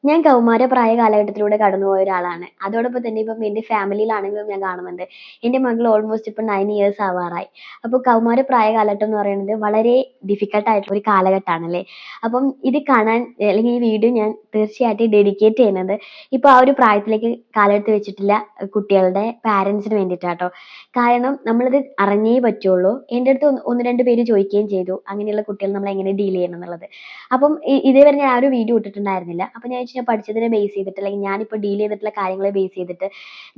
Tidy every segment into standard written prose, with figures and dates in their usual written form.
ഞാൻ കൗമാരപ്രായ കാലഘട്ടത്തിലൂടെ കടന്നുപോയ ഒരാളാണ്. അതോടൊപ്പം തന്നെ ഇപ്പം എന്റെ ഫാമിലിയിലാണെങ്കിലും ഞാൻ കാണുന്നുണ്ട്. എന്റെ മകൾ ഓൾമോസ്റ്റ് ഇപ്പം 9 ഇയേഴ്സ് ആവാറായി. അപ്പോൾ കൗമാരപ്രായ കാലഘട്ടം എന്ന് പറയുന്നത് വളരെ ഡിഫിക്കൽട്ട് ആയിട്ടുള്ള ഒരു കാലഘട്ടമാണല്ലേ. അപ്പം ഇത് കാണാൻ അല്ലെങ്കിൽ ഈ വീഡിയോ ഞാൻ തീർച്ചയായിട്ടും ഡെഡിക്കേറ്റ് ചെയ്യുന്നത് ഇപ്പൊ ആ ഒരു പ്രായത്തിലേക്ക് കാലെടുത്ത് വെച്ചിട്ടില്ല കുട്ടികളുടെ പാരന്റ്സിന് വേണ്ടിയിട്ടാട്ടോ. കാരണം നമ്മളിത് അറിഞ്ഞേ പറ്റുള്ളൂ. എൻ്റെ അടുത്ത് ഒന്ന് രണ്ട് പേര് ചോദിക്കുകയും ചെയ്തു അങ്ങനെയുള്ള കുട്ടികൾ നമ്മൾ എങ്ങനെ ഡീൽ ചെയ്യണം എന്നുള്ളത്. അപ്പം ഇതേവരെ ഞാൻ ആ ഒരു വീഡിയോ ഇട്ടിട്ടുണ്ടായിരുന്നില്ല. അപ്പൊ ഞാൻ വിചാരിച്ചു ഞാൻ പഠിച്ചതിനെ ബേസ് ചെയ്തിട്ട് അല്ലെങ്കിൽ ഞാനിപ്പോ ഡീൽ ചെയ്തിട്ടുള്ള കാര്യങ്ങളെ ബേസ് ചെയ്തിട്ട്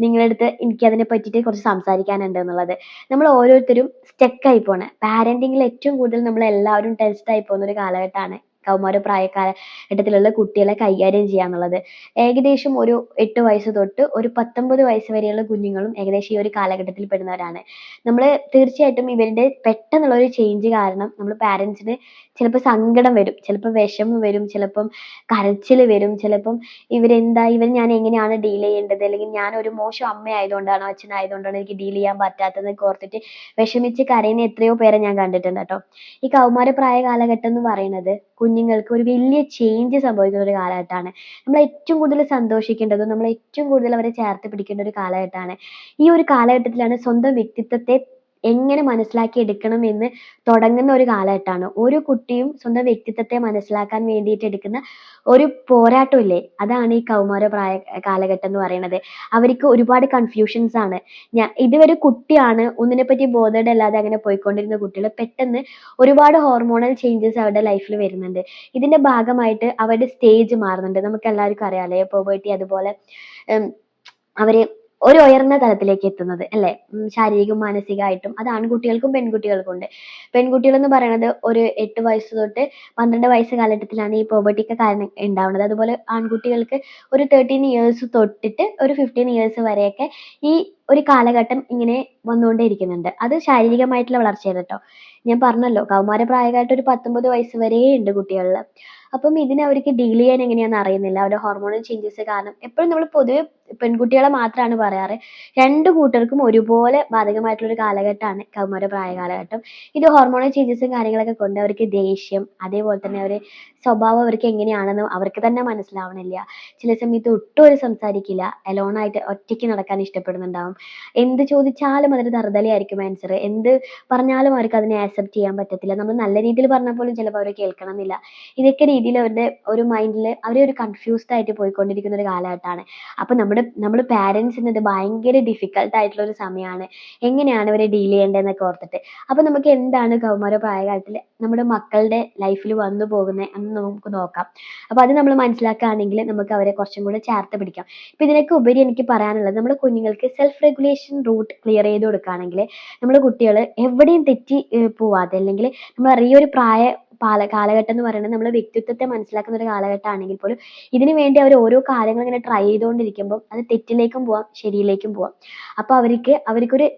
നിങ്ങളുടെ അടുത്ത് എനിക്ക് അതിനെ പറ്റിയിട്ട് കുറച്ച് സംസാരിക്കാനുണ്ട് എന്നുള്ളത്. നമ്മൾ ഓരോരുത്തരും സ്റ്റക്ക് ആയി പോണ പാരന്റിങ്ങിൽ ഏറ്റവും കൂടുതൽ നമ്മൾ എല്ലാവരും ടെൻസ്ഡ് ആയി പോകുന്ന ഒരു കാലഘട്ടമാണ് കൗമാരപ്രായ കാലഘട്ടത്തിലുള്ള കുട്ടികളെ കൈകാര്യം ചെയ്യാന്നുള്ളത്. ഏകദേശം ഒരു 8 വയസ്സ് തൊട്ട് ഒരു 19 വയസ്സ് വരെയുള്ള കുഞ്ഞുങ്ങളും ഏകദേശം ഈ ഒരു കാലഘട്ടത്തിൽ പെടുന്നവരാണ്. നമ്മൾ തീർച്ചയായിട്ടും ഇവരുടെ പെട്ടെന്നുള്ള ഒരു ചേഞ്ച് കാരണം നമ്മൾ പാരന്റ്സിന് ചിലപ്പോൾ സങ്കടം വരും, ചിലപ്പോൾ വിഷമം വരും, ചിലപ്പം കരച്ചിൽ വരും, ചിലപ്പം ഇവർ ഞാൻ എങ്ങനെയാണ് ഡീൽ ചെയ്യേണ്ടത്, അല്ലെങ്കിൽ ഞാൻ ഒരു മോശം അമ്മയായതുകൊണ്ടാണോ അച്ഛനായതുകൊണ്ടാണോ എനിക്ക് ഡീൽ ചെയ്യാൻ പറ്റാത്തതെന്നൊക്കെ ഓർത്തിട്ട് വിഷമിച്ച് കരയുന്ന എത്രയോ പേരെ ഞാൻ കണ്ടിട്ടുണ്ട് കേട്ടോ. ഈ കൗമാരപ്രായ കാലഘട്ടം എന്ന് പറയുന്നത് കുഞ്ഞുങ്ങൾക്ക് ഒരു വലിയ ചേഞ്ച് സംഭവിക്കുന്ന ഒരു കാലഘട്ടമാണ്. നമ്മൾ ഏറ്റവും കൂടുതൽ സന്തോഷിക്കേണ്ടതും നമ്മൾ ഏറ്റവും കൂടുതൽ അവരെ ചേർത്ത് പിടിക്കേണ്ട ഒരു കാലഘട്ടമാണ്. ഈ ഒരു കാലഘട്ടത്തിലാണ് സ്വന്തം വ്യക്തിത്വത്തെ എങ്ങനെ മനസ്സിലാക്കി എടുക്കണം എന്ന് തുടങ്ങുന്ന ഒരു കാലഘട്ടമാണ്. ഓരോ കുട്ടിയും സ്വന്തം വ്യക്തിത്വത്തെ മനസ്സിലാക്കാൻ വേണ്ടിയിട്ട് എടുക്കുന്ന ഒരു പോരാട്ടമില്ലേ, അതാണ് ഈ കൗമാരപ്രായ കാലഘട്ടം എന്ന് പറയുന്നത്. അവർക്ക് ഒരുപാട് കൺഫ്യൂഷൻസ് ആണ്. ഇതുവരെ കുട്ടിയാണ്, ഒന്നിനെ പറ്റി ബോധേഡ് അല്ലാതെ അങ്ങനെ പോയിക്കൊണ്ടിരുന്ന കുട്ടികൾ പെട്ടെന്ന് ഒരുപാട് ഹോർമോണൽ ചേഞ്ചസ് അവരുടെ ലൈഫിൽ വരുന്നുണ്ട്. ഇതിന്റെ ഭാഗമായിട്ട് അവരുടെ സ്റ്റേജ് മാറുന്നുണ്ട്. നമുക്ക് എല്ലാവർക്കും അറിയാലോ, പുബേർട്ടി അതുപോലെ അവര് ഒരു ഉയർന്ന തലത്തിലേക്ക് എത്തുന്നത് അല്ലേ. ശാരീരികവും മാനസികമായിട്ടും അത് ആൺകുട്ടികൾക്കും പെൺകുട്ടികൾക്കും ഉണ്ട്. പെൺകുട്ടികൾ എന്ന് പറയുന്നത് ഒരു 8 വയസ്സ് തൊട്ട് 12 വയസ്സ് കാലഘട്ടത്തിലാണ് ഈ puberty ഒക്കെ കാരണം ഉണ്ടാവുന്നത്. അതുപോലെ ആൺകുട്ടികൾക്ക് ഒരു 13 ഇയേഴ്സ് തൊട്ടിട്ട് ഒരു 15 ഇയേഴ്സ് വരെയൊക്കെ ഈ ഒരു കാലഘട്ടം ഇങ്ങനെ വന്നുകൊണ്ടേയിരിക്കുന്നുണ്ട്. അത് ശാരീരികമായിട്ടുള്ള വളർച്ചയാണ് കേട്ടോ. ഞാൻ പറഞ്ഞല്ലോ കൗമാരപ്രായമായിട്ട് ഒരു 19 വയസ്സ് വരെ ഉണ്ട് കുട്ടികളിൽ. അപ്പം ഇതിനെ അവർക്ക് ഡീൽ ചെയ്യാൻ എങ്ങനെയാണെന്ന് അറിയുന്നില്ല. അവരുടെ ഹോർമോണൽ ചേഞ്ചസ് കാരണം എപ്പോഴും നമ്മൾ പൊതുവെ പെൺകുട്ടികളെ മാത്രമാണ് പറയാറ്. രണ്ട് കൂട്ടർക്കും ഒരുപോലെ ബാധകമായിട്ടുള്ള ഒരു കാലഘട്ടമാണ് കൗമാരപ്രായ കാലഘട്ടം. ഇത് ഹോർമോണൽ ചേഞ്ചസും കാര്യങ്ങളൊക്കെ കൊണ്ട് അവർക്ക് ദേഷ്യം, അതേപോലെ തന്നെ അവര് സ്വഭാവം അവർക്ക് എങ്ങനെയാണെന്ന് അവർക്ക് തന്നെ മനസ്സിലാവണില്ല. ചില സമയത്ത് ഒട്ടും അവര് സംസാരിക്കില്ല, alone ആയിട്ട് ഒറ്റയ്ക്ക് നടക്കാൻ ഇഷ്ടപ്പെടുന്നുണ്ടാവും. എന്ത് ചോദിച്ചാലും അതിന് തറുതലയായിരിക്കും ആൻസർ. എന്ത് പറഞ്ഞാലും അവർക്ക് അതിനെ ആക്സെപ്റ്റ് ചെയ്യാൻ പറ്റത്തില്ല. നമ്മൾ നല്ല രീതിയിൽ പറഞ്ഞാൽ പോലും ചിലപ്പോൾ അവർ കേൾക്കണം എന്നില്ല. ഇതൊക്കെ രീതിയിൽ അവരുടെ ഒരു മൈൻഡിൽ അവരെ ഒരു കൺഫ്യൂസ്ഡ് ആയിട്ട് പോയിക്കൊണ്ടിരിക്കുന്ന ഒരു കാലഘട്ടമാണ്. അപ്പൊ നമ്മൾ പാരന്റ്സിന് ഇത് ഭയങ്കര ഡിഫിക്കൽട്ട് ആയിട്ടുള്ള ഒരു സമയമാണ്. എങ്ങനെയാണ് അവരെ ഡീൽ ചെയ്യേണ്ടതെന്നൊക്കെ ഓർത്തിട്ട്. അപ്പൊ നമുക്ക് എന്താണ് കൗമാര പ്രായകാലത്തിൽ നമ്മുടെ മക്കളുടെ ലൈഫിൽ വന്നു പോകുന്നത് എന്ന് നമുക്ക് നോക്കാം. അപ്പൊ അത് നമ്മൾ മനസ്സിലാക്കുകയാണെങ്കിൽ നമുക്ക് അവരെ കുറച്ചും കൂടെ ചേർത്ത് പിടിക്കാം. ഇപ്പൊ ഇതിനൊക്കെ ഉപരി എനിക്ക് പറയാനുള്ളത്, നമ്മുടെ കുഞ്ഞുങ്ങൾക്ക് സെൽഫ് റെഗുലേഷൻ റൂട്ട് ക്ലിയർ ചെയ്ത് കൊടുക്കുകയാണെങ്കിൽ നമ്മുടെ കുട്ടികൾ എവിടെയും തെറ്റി പോവാതെ, അല്ലെങ്കിൽ നമ്മൾ ഈ ഒരു കാലഘട്ടം എന്ന് പറയുന്നത് നമ്മൾ വ്യക്തിത്വത്തെ മനസ്സിലാക്കുന്ന ഒരു കാലഘട്ടമാണെങ്കിൽ പോലും ഇതിനു വേണ്ടി അവർ ഓരോ കാര്യങ്ങൾ ഇങ്ങനെ ട്രൈ ചെയ്തുകൊണ്ടിരിക്കുമ്പോൾ അത് തെറ്റിലേക്കും പോവാം ശരിയിലേക്കും പോവാം. അപ്പൊ അവർക്കൊരു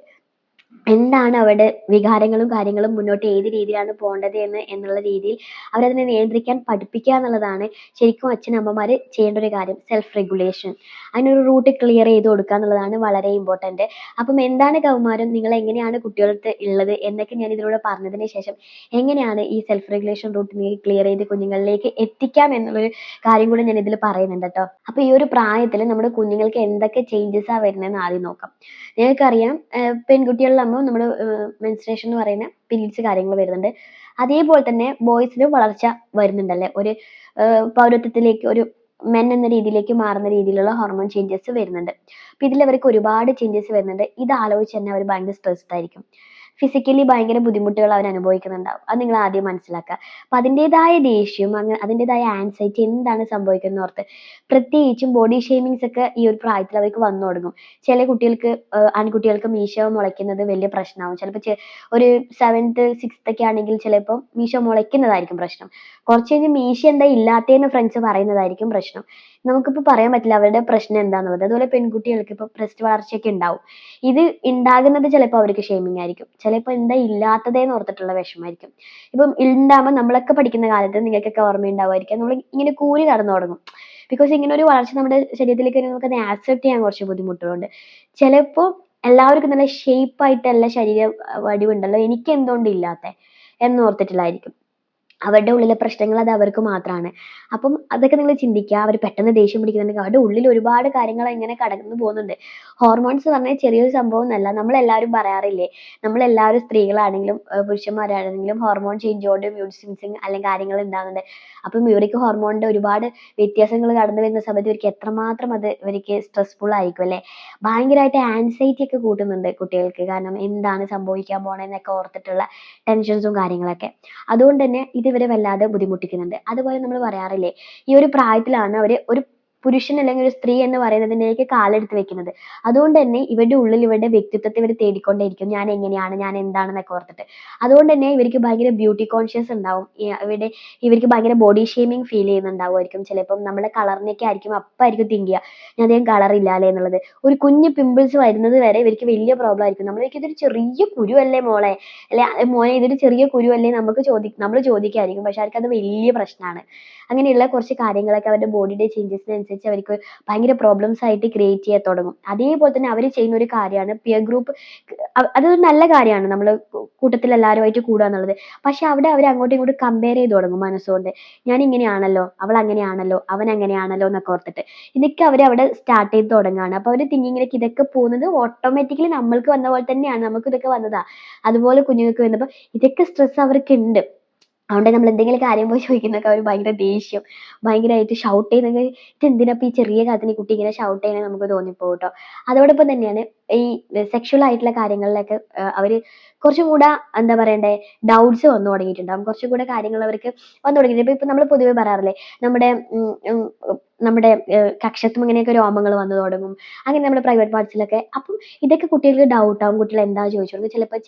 എന്താണ് അവരുടെ വികാരങ്ങളും കാര്യങ്ങളും മുന്നോട്ട് ഏത് രീതിയിലാണ് പോകേണ്ടത് എന്നുള്ള രീതിയിൽ അവരതിനെ നിയന്ത്രിക്കാൻ പഠിപ്പിക്കുക എന്നുള്ളതാണ് ശരിക്കും അച്ഛനമ്മമാര് ചെയ്യേണ്ട ഒരു കാര്യം. സെൽഫ് റെഗുലേഷൻ, അതിനൊരു റൂട്ട് ക്ലിയർ ചെയ്ത് കൊടുക്കുക എന്നുള്ളതാണ് വളരെ ഇമ്പോർട്ടന്റ്. അപ്പം എന്താണ് കൗമാരം, നിങ്ങൾ എങ്ങനെയാണ് കുട്ടികൾക്ക് ഉള്ളത് എന്നൊക്കെ ഞാൻ ഇതിലൂടെ പറഞ്ഞതിന് ശേഷം എങ്ങനെയാണ് ഈ സെൽഫ് റെഗുലേഷൻ റൂട്ട് ക്ലിയർ ചെയ്ത് കുഞ്ഞുങ്ങളിലേക്ക് എത്തിക്കാം എന്നുള്ളൊരു കാര്യം കൂടെ ഞാൻ ഇതിൽ പറയുന്നുണ്ട് കേട്ടോ. അപ്പൊ ഈ ഒരു പ്രായത്തിൽ നമ്മുടെ കുഞ്ഞുങ്ങൾക്ക് എന്തൊക്കെ ചേഞ്ചസ് ആ വരുന്നതെന്ന് ആദ്യം നോക്കാം. നിങ്ങൾക്കറിയാം, പെൺകുട്ടികളിലാകുമ്പോൾ നമ്മൾ മെൻസ്ട്രേഷൻ എന്ന് പറയുന്ന പീരീഡ്സ് കാര്യങ്ങൾ വരുന്നുണ്ട്. അതേപോലെ തന്നെ ബോയ്സിലും വളർച്ച വരുന്നുണ്ടല്ലേ. ഒരു പൗരത്വത്തിലേക്ക് ഒരു മെൻ എന്ന രീതിയിലേക്ക് മാറുന്ന രീതിയിലുള്ള ഹോർമോൺ ചേഞ്ചസ് വരുന്നുണ്ട്. അപ്പൊ ഇതിൽ അവർക്ക് ഒരുപാട് ചേഞ്ചസ് വരുന്നുണ്ട്. ഇത് ആലോചിച്ച് തന്നെ അവർ ഭയങ്കര സ്ട്രെസ്ഡ് ആയിരിക്കും. ഫിസിക്കലി ഭയങ്കര ബുദ്ധിമുട്ടുകൾ അവർ അനുഭവിക്കുന്നുണ്ടാവും. അത് നിങ്ങൾ ആദ്യം മനസ്സിലാക്കുക. അപ്പൊ അതിൻ്റെതായ ദേഷ്യം, അങ്ങനെ അതിൻ്റെതായ ആൻസൈറ്റി എന്താണ് സംഭവിക്കുന്നത് ഓർത്ത്, പ്രത്യേകിച്ചും ബോഡി ഷെയ്മിങ്സ് ഒക്കെ ഈ ഒരു പ്രായത്തിൽ അവർക്ക് വന്നു തുടങ്ങും. ചില കുട്ടികൾക്ക് ആൺകുട്ടികൾക്ക് മീശ മുളയ്ക്കുന്നത് വലിയ പ്രശ്നമാവും. ചിലപ്പോൾ ഒരു 7th 6th ഒക്കെ ആണെങ്കിൽ ചിലപ്പോൾ മീശ മുളയ്ക്കുന്നതായിരിക്കും പ്രശ്നം. കുറച്ച് കഴിഞ്ഞ് മീശ എന്താ ഇല്ലാത്തതെന്ന് ഫ്രണ്ട്സ് പറയുന്നതായിരിക്കും പ്രശ്നം. നമുക്കിപ്പോൾ പറയാൻ പറ്റില്ല അവരുടെ പ്രശ്നം എന്താന്നുള്ളത്. അതുപോലെ പെൺകുട്ടികൾക്ക് ഇപ്പൊ ബ്രസ്റ്റ് വളർച്ചയൊക്കെ ഉണ്ടാവും. ഇത് ഉണ്ടാകുന്നത് ചിലപ്പോൾ അവർക്ക് ഷെയ്മിങ് ആയിരിക്കും, ചിലപ്പോൾ എന്താ ഇല്ലാത്തതെന്ന് ഓർത്തിട്ടുള്ള വിഷമായിരിക്കും. ഇപ്പം ഉണ്ടാകുമ്പോൾ നമ്മളൊക്കെ പഠിക്കുന്ന കാലത്ത് നിങ്ങൾക്കൊക്കെ ഓർമ്മയുണ്ടാവുമായിരിക്കും, നമ്മൾ ഇങ്ങനെ കൂരി കടന്നു തുടങ്ങും. ബിക്കോസ് ഇങ്ങനെ ഒരു വളർച്ച നമ്മുടെ ശരീരത്തിലേക്ക് നമുക്ക് അത് ആക്സെപ്റ്റ് ചെയ്യാൻ കുറച്ച് ബുദ്ധിമുട്ടുകളുണ്ട്. ചിലപ്പോൾ എല്ലാവർക്കും നല്ല ഷേപ്പ് ആയിട്ടല്ല ശരീര വടിവുണ്ടല്ലോ, എനിക്ക് എന്തുകൊണ്ട് ഇല്ലാത്ത എന്നോർത്തിട്ടില്ലായിരിക്കും. അവരുടെ ഉള്ളിലെ പ്രശ്നങ്ങൾ അത് അവർക്ക് മാത്രമാണ്. അപ്പം അതൊക്കെ നിങ്ങൾ ചിന്തിക്കുക. അവർ പെട്ടെന്ന് ദേഷ്യം പിടിക്കുന്നുണ്ടെങ്കിൽ അവരുടെ ഉള്ളിൽ ഒരുപാട് കാര്യങ്ങൾ ഇങ്ങനെ കടന്നു പോകുന്നുണ്ട്. ഹോർമോൺസ് പറഞ്ഞാൽ ചെറിയൊരു സംഭവം ഒന്നല്ല. നമ്മളെല്ലാവരും പറയാറില്ലേ, നമ്മളെല്ലാവരും സ്ത്രീകളാണെങ്കിലും പുരുഷന്മാരാണെങ്കിലും ഹോർമോൺ ചേഞ്ച് കൊണ്ട് മ്യൂഡ് സ്വിങ്സിങ് അല്ലെങ്കിൽ കാര്യങ്ങൾ ഉണ്ടാകുന്നുണ്ട്. അപ്പം ഇവർക്ക് ഹോർമോണിന്റെ ഒരുപാട് വ്യത്യാസങ്ങൾ കടന്നു വരുന്ന സമയത്ത് ഇവർക്ക് എത്രമാത്രം അത് ഇവർക്ക് സ്ട്രെസ്ഫുൾ ആയിരിക്കും അല്ലേ. ഭയങ്കരമായിട്ട് ആൻസൈറ്റി ഒക്കെ കൂട്ടുന്നുണ്ട് കുട്ടികൾക്ക്. കാരണം എന്താണ് സംഭവിക്കാൻ പോണേന്നൊക്കെ ഓർത്തിട്ടുള്ള ടെൻഷൻസും കാര്യങ്ങളൊക്കെ. അതുകൊണ്ട് തന്നെ ഇത് ഇവരെ വല്ലാതെ ബുദ്ധിമുട്ടിക്കുന്നുണ്ട്. അതുപോലെ നമ്മൾ പറയാറില്ലേ, ഈ ഒരു പ്രായത്തിലാണ് അവര് ഒരു പുരുഷൻ അല്ലെങ്കിൽ ഒരു സ്ത്രീ എന്ന് പറയുന്നതിലേക്ക് കാലെടുത്ത് വെക്കുന്നത്. അതുകൊണ്ട് തന്നെ ഇവരുടെ ഉള്ളിൽ ഇവരുടെ വ്യക്തിത്വത്തെ ഇവർ തേടിക്കൊണ്ടേയിരിക്കും. ഞാൻ എങ്ങനെയാണ്, ഞാൻ എന്താണെന്നൊക്കെ ഓർത്തിട്ട്. അതുകൊണ്ട് തന്നെ ഇവർക്ക് ഭയങ്കര ബ്യൂട്ടി കോൺഷ്യസ് ഉണ്ടാവും. ഇവർക്ക് ഭയങ്കര ബോഡി ഷേമിങ് ഫീൽ ചെയ്യുന്നുണ്ടാവുമായിരിക്കും. ചിലപ്പം നമ്മുടെ കളറിനൊക്കെ ആയിരിക്കും അപ്പായിരിക്കും തിങ്ക് ചെയ്യുക, ഞാൻ അധികം കളർ ഇല്ല അല്ലേ എന്നുള്ളത്. ഒരു കുഞ്ഞ് പിമ്പിൾസ് വരുന്നത് വരെ ഇവർക്ക് വലിയ പ്രോബ്ലം ആയിരിക്കും. നമ്മളേക്ക് ഇതൊരു ചെറിയ കുരുവല്ലേ മോളെ, അല്ലെ മോനെ ഇതൊരു ചെറിയ കുരുവല്ലേ നമ്മൾ ചോദിക്കായിരിക്കും. പക്ഷെ അവർക്ക് അത് വലിയ പ്രശ്നമാണ്. അങ്ങനെയുള്ള കുറച്ച് കാര്യങ്ങളൊക്കെ അവരുടെ ബോഡിയുടെ ചേഞ്ചസിനനുസരിച്ച് അവർക്ക് ഭയങ്കര പ്രോബ്ലംസ് ആയിട്ട് ക്രിയേറ്റ് ചെയ്യാൻ തുടങ്ങും. അതേപോലെ തന്നെ അവർ ചെയ്യുന്ന ഒരു കാര്യമാണ് പിയർ ഗ്രൂപ്പ്. അതൊരു നല്ല കാര്യമാണ്, നമ്മൾ കൂട്ടത്തിൽ എല്ലാവരുമായിട്ട് കൂടുക എന്നുള്ളത്. പക്ഷെ അവിടെ അവർ അങ്ങോട്ടും ഇങ്ങോട്ടും കമ്പയർ ചെയ്ത് തുടങ്ങും മനസ്സുകൊണ്ട്. ഞാൻ ഇങ്ങനെയാണല്ലോ, അവൾ അങ്ങനെയാണല്ലോ, അവൻ അങ്ങനെയാണല്ലോ എന്നൊക്കെ ഓർത്തിട്ട് ഇതൊക്കെ അവർ അവിടെ സ്റ്റാർട്ട് ചെയ്ത് തുടങ്ങുകയാണ്. അപ്പോൾ അവർ തിങ്കിങ്ങിലേക്ക് ഇതൊക്കെ പോകുന്നത് ഓട്ടോമാറ്റിക്കലി നമ്മൾക്ക് വന്ന പോലെ തന്നെയാണ്, നമുക്ക് ഇതൊക്കെ വന്നതാ, അതുപോലെ കുഞ്ഞുങ്ങൾക്ക് വന്നപ്പോൾ ഇതൊക്കെ സ്ട്രെസ് അവർക്ക് ഉണ്ട്. അതുകൊണ്ട് നമ്മൾ എന്തെങ്കിലും കാര്യം പോയി ചോദിക്കുന്നൊക്കെ അവർ ഭയങ്കര ദേഷ്യം, ഭയങ്കരമായിട്ട് ഷൗട്ട് ചെയ്യുന്നെങ്കിൽ ഇതെന്തിനപ്പം ഈ ചെറിയ കാര്യത്തിന് ഈ കുട്ടി ഇങ്ങനെ ഷൗട്ട് ചെയ്യണേ നമുക്ക് തോന്നിപ്പോകും കേട്ടോ. അതോടൊപ്പം തന്നെയാണ് ഈ സെക്ഷുവൽ ആയിട്ടുള്ള കാര്യങ്ങളിലൊക്കെ അവര് കുറച്ചും കൂടെ എന്താ പറയണ്ടേ, ഡൗട്ട്സ് വന്നു തുടങ്ങിയിട്ടുണ്ടാകും. കുറച്ചും കൂടെ കാര്യങ്ങൾ അവർക്ക് വന്നു തുടങ്ങിയിട്ടുണ്ട്. ഇപ്പൊ നമ്മൾ പൊതുവെ പറയാറില്ലേ, നമ്മുടെ ഉം, ഉം, നമ്മുടെ കക്ഷത്തും ഇങ്ങനെയൊക്കെ രോമങ്ങൾ വന്നു തുടങ്ങും, അങ്ങനെ നമ്മുടെ പ്രൈവറ്റ് പാർട്സിലൊക്കെ. അപ്പം ഇതൊക്കെ കുട്ടികൾക്ക് ഡൗട്ട് ആവും. കുട്ടികൾ എന്താ ചോദിച്ചു തുടങ്ങും. ചിലപ്പോൾ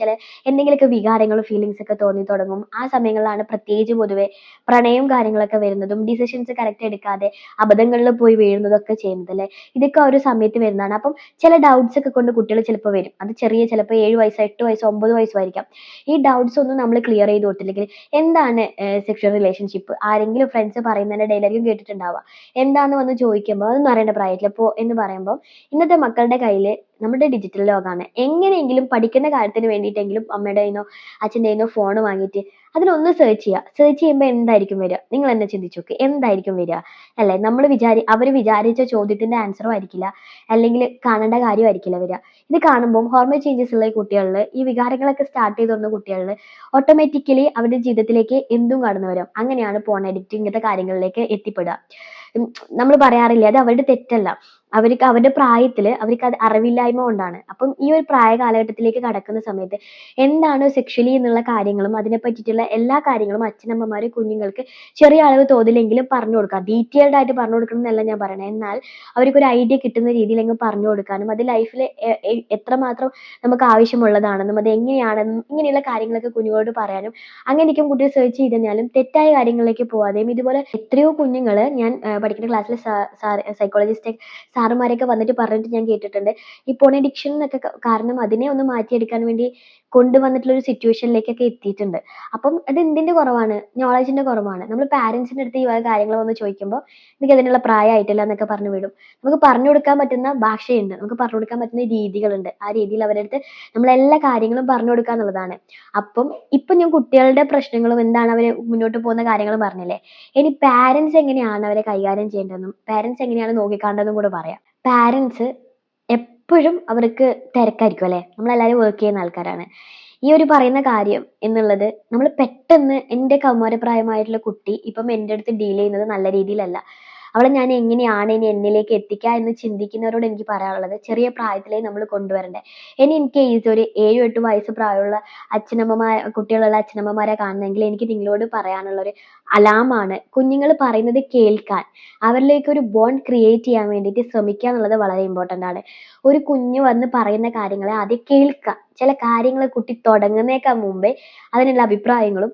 എന്തെങ്കിലുമൊക്കെ വികാരങ്ങളും ഫീലിങ്സ് ഒക്കെ തോന്നി തുടങ്ങും. ആ സമയങ്ങളിലാണ് പ്രത്യേകിച്ച് പൊതുവെ പ്രണയവും കാര്യങ്ങളൊക്കെ വരുന്നതും ഡിസിഷൻസ് കറക്റ്റ് എടുക്കാതെ അബദ്ധങ്ങളിൽ പോയി വീഴുന്നതൊക്കെ ചെയ്യുന്നത് അല്ലേ. ഇതൊക്കെ ആ ഒരു സമയത്ത് വരുന്നതാണ്. അപ്പം ചില ഡൗട്ട്സ് ഒക്കെ കൊണ്ട് കുട്ടികൾ ചിലപ്പോൾ വരും. അത് ചിലപ്പോൾ 7 വയസ്സോ 8 വയസ്സോ 9 വയസ്സോ ആയിരിക്കാം. ഈ ഡൗട്ട്സ് ഒന്നും നമ്മൾ ക്ലിയർ ചെയ്ത് കൊടുത്തില്ലെങ്കിൽ എന്താണ് സെക്ഷൽ റിലേഷൻഷിപ്പ്, ആരെങ്കിലും ഫ്രണ്ട്സ് പറയുന്നതിന്റെ ഇടയിലായിരിക്കും കേട്ടിട്ടുണ്ടാവുക. എന്താന്ന് വന്ന് ചോദിക്കുമ്പോൾ അതൊന്നും അറിയേണ്ട പ്രായത്തില്ല അപ്പോൾ എന്ന് പറയുമ്പോൾ ഇന്നത്തെ മക്കളുടെ കയ്യിൽ നമ്മുടെ ഡിജിറ്റൽ ലോകമാണ്. എങ്ങനെയെങ്കിലും പഠിക്കുന്ന കാര്യത്തിന് വേണ്ടിയിട്ടെങ്കിലും അമ്മയുടെ കയ്യിന്നോ അച്ഛൻ്റെ കയ്യിന്നോ ഫോൺ വാങ്ങിയിട്ട് അതിലൊന്ന് സെർച്ച് ചെയ്യുക. സെർച്ച് ചെയ്യുമ്പോൾ എന്തായിരിക്കും വരിക, നിങ്ങൾ തന്നെ ചിന്തിച്ചു നോക്ക്, എന്തായിരിക്കും വരിക അല്ലേ. അവർ വിചാരിച്ച ചോദ്യത്തിന്റെ ആൻസറും ആയിരിക്കില്ല, അല്ലെങ്കിൽ കാണേണ്ട കാര്യമായിരിക്കില്ല വരിക. ഇത് കാണുമ്പോൾ ഹോർമോൺ ചേഞ്ചസ് ഉള്ള കുട്ടികളിൽ, ഈ വികാരങ്ങളൊക്കെ സ്റ്റാർട്ട് ചെയ്ത് വന്ന കുട്ടികളിൽ ഓട്ടോമാറ്റിക്കലി അവരുടെ ജീവിതത്തിലേക്ക് എന്തും കടന്നു വരും. അങ്ങനെയാണ് പോൺ അഡിക്റ്റ് ഇങ്ങനത്തെ കാര്യങ്ങളിലേക്ക് എത്തിപ്പെടുക. നമ്മൾ പറയാറില്ലേ, അത് അവരുടെ തെറ്റല്ല, അവർക്ക് അവരുടെ പ്രായത്തിൽ അവർക്ക് അത് അറിവില്ലായ്മ കൊണ്ടാണ്. അപ്പം ഈ ഒരു പ്രായ കാലഘട്ടത്തിലേക്ക് കടക്കുന്ന സമയത്ത് എന്താണ് സെക്ഷലി എന്നുള്ള കാര്യങ്ങളും അതിനെ പറ്റിയിട്ടുള്ള എല്ലാ കാര്യങ്ങളും അച്ഛനമ്മമാര് കുഞ്ഞുങ്ങൾക്ക് ചെറിയ അളവ് തോതിലെങ്കിലും പറഞ്ഞു കൊടുക്കുക. ഡീറ്റെയിൽഡ് ആയിട്ട് പറഞ്ഞു കൊടുക്കണം എന്നല്ല ഞാൻ പറയണത്, എന്നാൽ അവർക്കൊരു ഐഡിയ കിട്ടുന്ന രീതിയിലെങ്കിലും പറഞ്ഞു കൊടുക്കാനും അത് ലൈഫിൽ എത്രമാത്രം നമുക്ക് ആവശ്യമുള്ളതാണെന്നും അത് എങ്ങനെയാണെന്നും ഇങ്ങനെയുള്ള കാര്യങ്ങളൊക്കെ കുഞ്ഞുങ്ങളോട് പറയാനും. അങ്ങനെയൊക്കെ കുട്ടികൾ സെർച്ച് ചെയ്ത് കഴിഞ്ഞാലും തെറ്റായ കാര്യങ്ങളിലേക്ക് പോവാതെയും. ഇതുപോലെ എത്രയോ കുഞ്ഞുങ്ങൾ ഞാൻ പഠിക്കുന്ന ക്ലാസ്സിൽ സൈക്കോളജിസ്റ്റ് സാറുമാരൊക്കെ വന്നിട്ട് പറഞ്ഞിട്ട് ഞാൻ കേട്ടിട്ടുണ്ട്. ഈ പോൺ അഡിക്ഷൻ എന്നൊക്കെ കാരണം അതിനെ ഒന്ന് മാറ്റിയെടുക്കാൻ വേണ്ടി കൊണ്ടുവന്നിട്ടുള്ള ഒരു സിറ്റുവേഷനിലേക്കൊക്കെ എത്തിയിട്ടുണ്ട്. അപ്പം അത് എന്തിന്റെ കുറവാണ്, നോളജിന്റെ കുറവാണ്. നമ്മൾ പാരന്റ്സിന്റെ അടുത്ത് ഈ വക കാര്യങ്ങൾ വന്ന് ചോദിക്കുമ്പോൾ എനിക്ക് അതിനുള്ള പ്രായമായിട്ടില്ല എന്നൊക്കെ പറഞ്ഞു വിടും. നമുക്ക് പറഞ്ഞു കൊടുക്കാൻ പറ്റുന്ന ഭാഷയുണ്ട്, നമുക്ക് പറഞ്ഞു കൊടുക്കാൻ പറ്റുന്ന രീതികളുണ്ട്. ആ രീതിയിൽ അവരുടെ അടുത്ത് നമ്മൾ എല്ലാ കാര്യങ്ങളും പറഞ്ഞു കൊടുക്കുക എന്നുള്ളതാണ്. അപ്പം ഇപ്പൊ ഞാൻ കുട്ടികളുടെ പ്രശ്നങ്ങളും എന്താണ് അവര് മുന്നോട്ട് പോകുന്ന കാര്യങ്ങളും പറഞ്ഞില്ലേ. ഇനി പാരന്റ്സ് എങ്ങനെയാണ് അവരെ കൈകാര്യം ചെയ്യേണ്ടതെന്നും പാരന്റ്സ് എങ്ങനെയാണ് നോക്കിക്കാണ്ടതെന്നും കൂടെ പറയാം. പാരന്റ്സ് എപ്പോഴും അവർക്ക് തിരക്കായിരിക്കും അല്ലെ, നമ്മളെല്ലാവരും വർക്ക് ചെയ്യുന്ന ആൾക്കാരാണ്. ഈ ഒരു പറയുന്ന കാര്യം എന്നുള്ളത് നമ്മൾ പെട്ടെന്ന്, എൻ്റെ കൗമാരപ്രായമായിട്ടുള്ള കുട്ടി ഇപ്പം എൻ്റെ അടുത്ത് ഡീൽ ചെയ്യുന്നത് നല്ല രീതിയിലല്ല, അവളെ ഞാൻ എങ്ങനെയാണ് ഇനി എന്നിലേക്ക് എത്തിക്കുക എന്ന് ചിന്തിക്കുന്നവരോട് എനിക്ക് പറയാനുള്ളത്, ചെറിയ പ്രായത്തിലേ നമ്മൾ കൊണ്ടുവരണ്ടേ. ഇനി ഇൻ കേസ് ഒരു 7-8 വയസ്സ് പ്രായമുള്ള കുട്ടികളുള്ള അച്ഛനമ്മമാരെ കാണുന്നെങ്കിൽ എനിക്ക് നിങ്ങളോട് പറയാനുള്ളൊരു അലാമാണ്, കുഞ്ഞുങ്ങൾ പറയുന്നത് കേൾക്കാൻ, അവരിലേക്ക് ഒരു ബോണ്ട് ക്രിയേറ്റ് ചെയ്യാൻ വേണ്ടിയിട്ട് ശ്രമിക്കുക എന്നുള്ളത് വളരെ ഇമ്പോർട്ടൻ്റ് ആണ്. ഒരു കുഞ്ഞ് വന്ന് പറയുന്ന കാര്യങ്ങളെ ആദ്യം കേൾക്കുക. ചില കാര്യങ്ങൾ കുട്ടി തുടങ്ങുന്നേക്കാൾ മുമ്പേ അതിനുള്ള അഭിപ്രായങ്ങളും